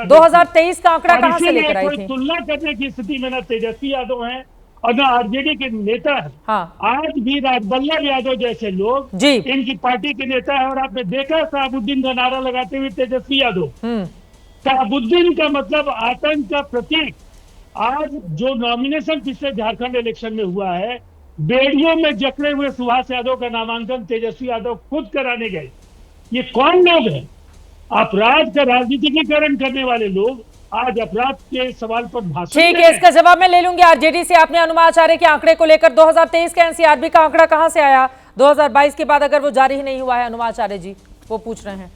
2023 का आंकड़ा कहां से लेकर आई थी? तुलना करने की स्थिति में न तेजस्वी यादव है और न आरजेडी के नेता है। हाँ। आज भी राजबल्लभ यादव जैसे लोग जी इनकी पार्टी के नेता है, और आपने देखा शहाबुद्दीन का नारा लगाते हुए तेजस्वी यादव। शहाबुद्दीन का मतलब आतंक का प्रतीक। आज जो नॉमिनेशन पिछले झारखंड इलेक्शन में हुआ है, बेड़ियों में जकड़े हुए सुभाष यादव का नामांकन तेजस्वी यादव खुद कराने गए। ये कौन लोग हैं? अपराध का राजनीतिकीकरण करने वाले लोग आज अपराध के सवाल पर भाषण। ठीक है, इसका जवाब मैं ले लूंगी आरजेडी से। आपने अनुमा आचार्य के आंकड़े को लेकर 2023 का एनसीआरबी का आंकड़ा कहां से आया 2022 के बाद, अगर वो जारी ही नहीं हुआ है? अनुमा आचार्य जी वो पूछ रहे हैं।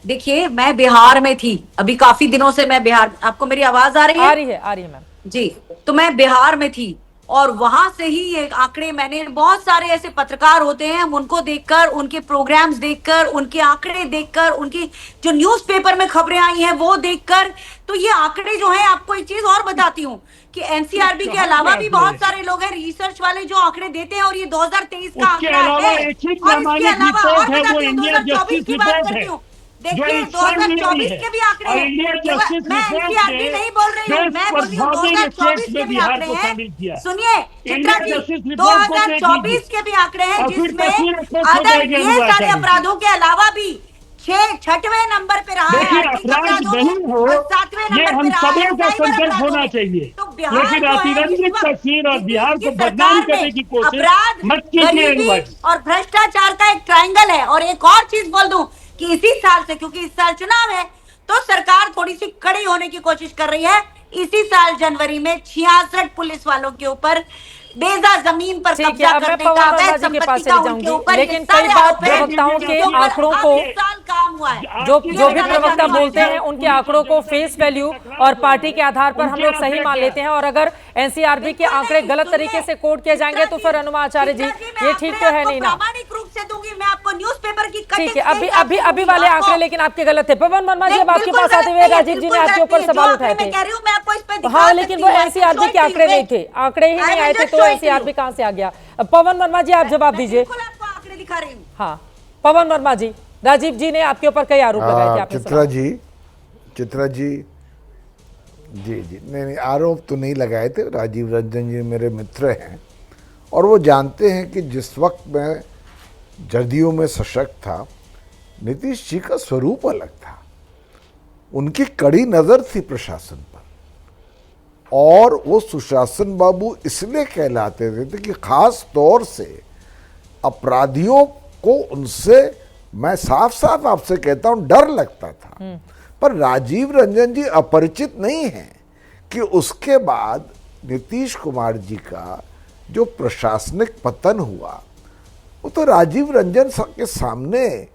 देखिए, मैं बिहार में थी अभी काफी दिनों से, मैं बिहार, आपको मेरी आवाज आ रही है? आ रही है मैम। जी, तो मैं बिहार में थी और वहां से ही ये आंकड़े, मैंने बहुत सारे ऐसे पत्रकार होते हैं, उनको देखकर, उनके प्रोग्राम्स देखकर, उनके आंकड़े देखकर, उनकी जो न्यूज़पेपर में खबरें आई हैं वो देखकर, तो ये आंकड़े जो है, आपको एक चीज और बताती हूँ कि एनसीआरबी के अलावा भी बहुत सारे लोग हैं रिसर्च वाले जो आंकड़े देते हैं, और ये 2023 का आंकड़ा है। और इसके अलावा और बताती हूँ 2024 की बात करती हूँ। देखिए 2024 के भी आंकड़े हैं, मैं एनसीआरबी नहीं बोल रही हूँ, मैं बोल रही हूँ 2024 के भी आंकड़े हैं। सुनिए चित्रा जी, 2024 के भी आंकड़े हैं जिसमें अदर ये सारे अपराधों के अलावा भी 6वें नंबर पे रहा है, अपराध नहीं हो, ये हम सबों का संकल्प होना चाहिए, लेकिन अतिरंजित तस्वीर और बिहार को बदनाम करने की कोशिश मत कीजिए। और भ्रष्टाचार का एक ट्रायंगल है। और एक और चीज बोल दूं कि इसी साल से, क्योंकि इस साल चुनाव है, तो सरकार थोड़ी सी कड़ी होने की कोशिश कर रही है। इसी साल जनवरी में 66 पुलिस वालों के ऊपर बेजा जमीन पर कब्जा करने का, अवैध संपत्ति का उनके ऊपर, लेकिन कई बार प्रवक्ताओं के आंकड़ों को, काम हुआ है, जो भी प्रवक्ता बोलते हैं उनके आंकड़ों को फेस वैल्यू और पार्टी के आधार पर हम लोग सही मान लेते हैं, और अगर एनसीआरबी के आंकड़े गलत तरीके से कोट किए जाएंगे तो फिर अनुमा आचार्य जी ये ठीक तो है नहीं ना। प्रामाणिक रूप से दूंगी मैं आपको न्यूज़पेपर की, ठीक है। अभी वाले आंकड़े लेकिन आपके गलत थे। पवन वर्मा जी, अब आपके पास आते हुए राजीव जी ने आपके ऊपर सवाल उठाए थे। हाँ, लेकिन वो एनसीआरबी के आंकड़े नहीं थे, आंकड़े ही नहीं आए थे, तो एनसीआरबी कहां से आ गया? पवन वर्मा जी आप जवाब दीजिए। आंकड़े दिखा रही हूँ। हाँ पवन वर्मा जी, राजीव जी ने आपके ऊपर कई आरोप लगाए थे। चित्रा जी जी नहीं, आरोप तो नहीं लगाए थे। राजीव रंजन जी मेरे मित्र हैं और वो जानते हैं कि जिस वक्त मैं जदयू में सशक्त था, नीतीश जी का स्वरूप अलग था, उनकी कड़ी नजर थी प्रशासन पर, और वो सुशासन बाबू इसलिए कहलाते थे कि खास तौर से अपराधियों को उनसे, मैं साफ साफ आपसे कहता हूं, डर लगता था। पर राजीव रंजन जी अपरिचित नहीं है कि उसके बाद नीतीश कुमार जी का जो प्रशासनिक पतन हुआ वो तो राजीव रंजन के सामने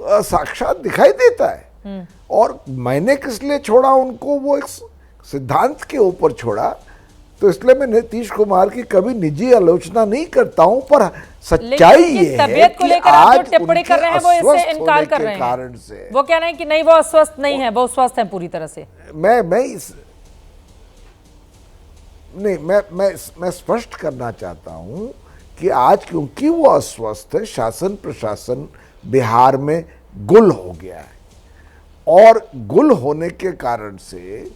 साक्षात दिखाई देता है। और मैंने किस लिए छोड़ा उनको, वो एक सिद्धांत के ऊपर छोड़ा, तो इसलिए मैं नीतीश कुमार की कभी निजी आलोचना नहीं करता हूं, पर सच्चाई ये है कि आज टिप्पणी कर रहे हैं वो इससे इनकार कर रहे हैं, कारण से वो कह रहे हैं कि नहीं वो अस्वस्थ नहीं है, वो स्वस्थ है पूरी तरह से। मैं स्पष्ट करना चाहता हूं कि आज क्योंकि वो अस्वस्थ है, शासन प्रशासन बिहार में गुल हो गया है, और गुल होने के कारण से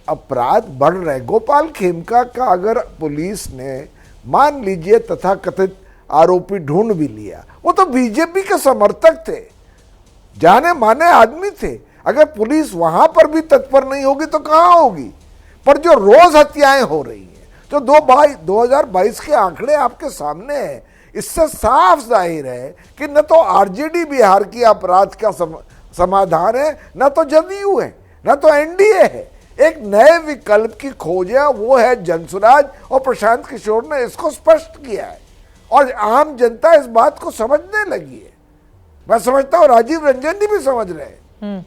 अपराध बढ़ रहे। गोपाल खेमका का अगर पुलिस ने मान लीजिए तथाकथित आरोपी ढूंढ भी लिया, वो तो बीजेपी के समर्थक थे, जाने माने आदमी थे, अगर पुलिस वहां पर भी तत्पर नहीं होगी तो कहां होगी? पर जो रोज हत्याएं हो रही हैं, तो 2022 के आंकड़े आपके सामने हैं, इससे साफ जाहिर है कि न तो आरजेडी बिहार की अपराध का समाधान है, न तो जदयू है, न तो एनडीए है। एक नए विकल्प की खोज है, वो है जनसुराज, और प्रशांत किशोर ने इसको स्पष्ट किया है, और आम जनता इस बात को समझने लगी है। मैं समझता हूं राजीव रंजन जी भी समझ रहे हैं।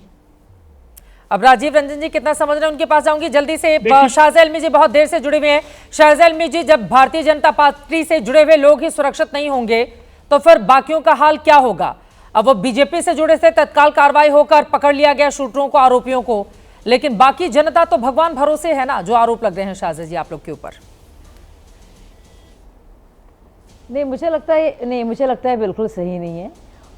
अब राजीव रंजन जी कितना समझ रहे हैं उनके पास जाऊंगी जल्दी से। शाहज़ अलमी जी बहुत देर से जुड़े हुए हैं। शाहज़ अलमी जी, जब भारतीय जनता पार्टी से जुड़े हुए लोग ही सुरक्षित नहीं होंगे तो फिर बाकियों का हाल क्या होगा? अब वो बीजेपी से जुड़े थे, तत्काल कार्रवाई होकर पकड़ लिया गया शूटरों को, आरोपियों को, लेकिन बाकी जनता तो भगवान भरोसे है ना, जो आरोप लग रहे हैं शाहज़ जी आप लोग के ऊपर। नहीं, मुझे लगता है बिल्कुल सही नहीं है।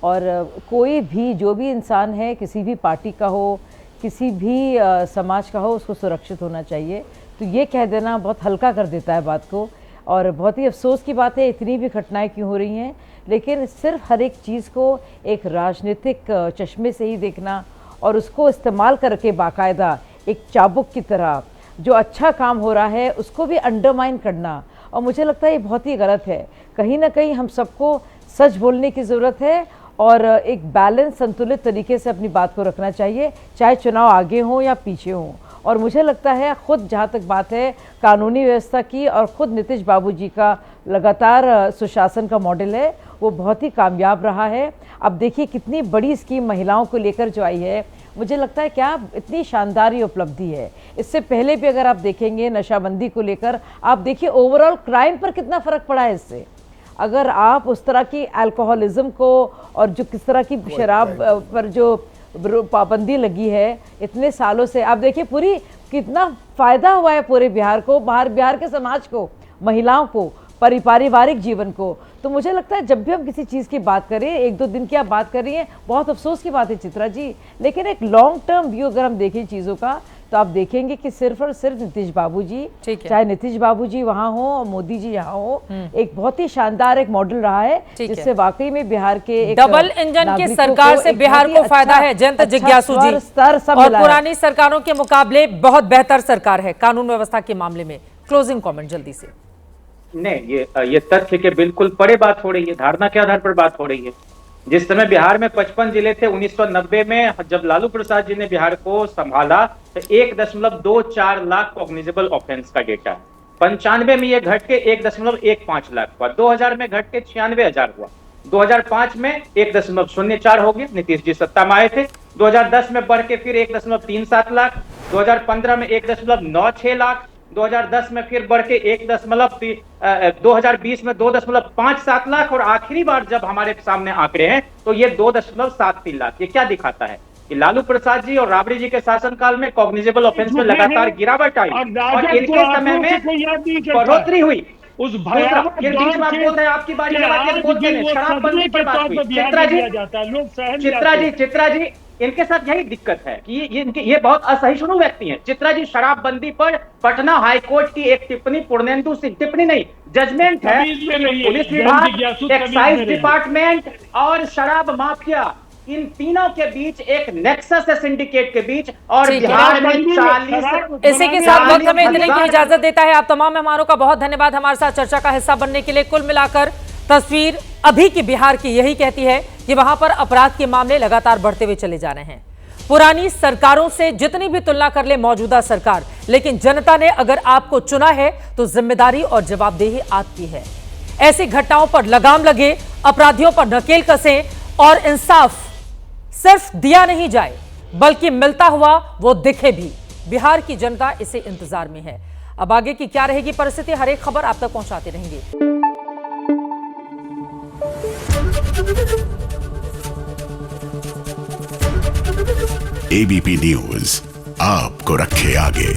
और कोई भी, जो भी इंसान है, किसी भी पार्टी का हो, किसी भी समाज का हो, उसको सुरक्षित होना चाहिए। तो ये कह देना बहुत हल्का कर देता है बात को, और बहुत ही अफसोस की बात है इतनी भी घटनाएं क्यों हो रही हैं। लेकिन सिर्फ हर एक चीज़ को एक राजनीतिक चश्मे से ही देखना और उसको इस्तेमाल करके बाकायदा एक चाबुक की तरह जो अच्छा काम हो रहा है उसको भी अंडरमाइन करना, और मुझे लगता है ये बहुत ही गलत है। कहीं ना कहीं हम सबको सच बोलने की ज़रूरत है और एक बैलेंस, संतुलित तरीके से अपनी बात को रखना चाहिए, चाहे चुनाव आगे हों या पीछे हों। और मुझे लगता है खुद, जहाँ तक बात है कानूनी व्यवस्था की, और ख़ुद नीतीश बाबू जी का लगातार सुशासन का मॉडल है, वो बहुत ही कामयाब रहा है। अब देखिए कितनी बड़ी स्कीम महिलाओं को लेकर जो आई है, मुझे लगता है क्या इतनी शानदार ये उपलब्धि है। इससे पहले भी अगर आप देखेंगे नशाबंदी को लेकर, आप देखिए ओवरऑल क्राइम पर कितना फर्क पड़ा है इससे। अगर आप उस तरह की अल्कोहलिज्म को और जो किस तरह की शराब पर जो पाबंदी लगी है इतने सालों से, आप देखिए पूरी कितना फायदा हुआ है पूरे बिहार को, बिहार के समाज को, महिलाओं को, पारिवारिक जीवन को। तो मुझे लगता है जब भी हम किसी चीज़ की बात करें, 1-2 दिन की आप बात कर रही हैं, बहुत अफसोस की बात है चित्रा जी, लेकिन एक लॉन्ग टर्म व्यू अगर हम देखें चीज़ों का तो आप देखेंगे कि सिर्फ और सिर्फ नीतीश बाबू जी, चाहे नीतीश बाबू जी वहाँ हो और मोदी जी यहाँ हो, एक बहुत ही शानदार एक मॉडल रहा है जिससे वाकई में बिहार के एक डबल इंजन की सरकार से बिहार को फायदा है। जयंत जिज्ञासु जी, और पुरानी सरकारों के मुकाबले बहुत बेहतर सरकार है कानून व्यवस्था के मामले में। क्लोजिंग कमेंट जल्दी से। नहीं, ये तथ्य के बिल्कुल परे बात हो रही है, धारणा के आधार पर बात हो रही है। जिस समय बिहार में 55 जिले थे 1990 में, जब लालू प्रसाद जी ने बिहार को संभाला तो 1.24 लाख कॉग्निजेबल ऑफेंस का डेटा है। 95 में ये घट के 1.15 लाख हुआ, 2000 में घट के 96,000 हुआ, 2005 में 1.04 हो गया, नीतीश जी सत्ता में आए थे। 2010 में बढ़ के फिर 1.37 लाख, 2015 में 1.96 लाख, 2010 में फिर बढ़ के 2020 में 2.57 लाख, और आखिरी बार जब हमारे सामने आंकड़े हैं तो ये 2.73 लाख। ये क्या दिखाता है कि लालू प्रसाद जी और राबड़ी जी के शासनकाल में कॉग्निजेबल ऑफेंस में लगातार गिरावट आई और इनके समय में बढ़ोतरी हुई। उस ये बीच में आप बोल रहे हैं, आपकी बारी में बात बोलते हैं, शराबबंदी पर बात हुई। चित्रा जी इनके साथ यही दिक्कत है कि ये बहुत असहिष्णु व्यक्ति हैं। चित्रा जी, शराबबंदी पर पटना हाईकोर्ट की एक टिप्पणी, पूर्णेंदु सिंह, टिप्पणी नहीं, जजमेंट है, पुलिस विभाग, एक्साइज डिपार्टमेंट और शराब माफिया, इन तीनों के बीच एक नेक्सस है, सिंडिकेट के बीच, और बिहार में 40। इसी के साथ वक्त हमें इतने की इजाजत देता है। आप तमाम मेहमानों का बहुत धन्यवाद हमारे साथ चर्चा का हिस्सा बनने के लिए। कुल मिलाकर तस्वीर अभी की बिहार की यही कहती है कि वहां पर अपराध के मामले लगातार बढ़ते हुए चले जा रहे हैं। पुरानी सरकारों से जितनी भी तुलना कर ले मौजूदा सरकार, लेकिन जनता ने अगर आपको चुना है तो जिम्मेदारी और जवाबदेही आपकी है। ऐसी घटनाओं पर लगाम लगे, अपराधियों पर नकेल कसें और इंसाफ सिर्फ दिया नहीं जाए बल्कि मिलता हुआ वो दिखे भी। बिहार की जनता इसे इंतजार में है। अब आगे की क्या रहेगी परिस्थिति, हर एक खबर आप तक पहुंचाते रहेंगे। एबीपी न्यूज आपको रखे आगे।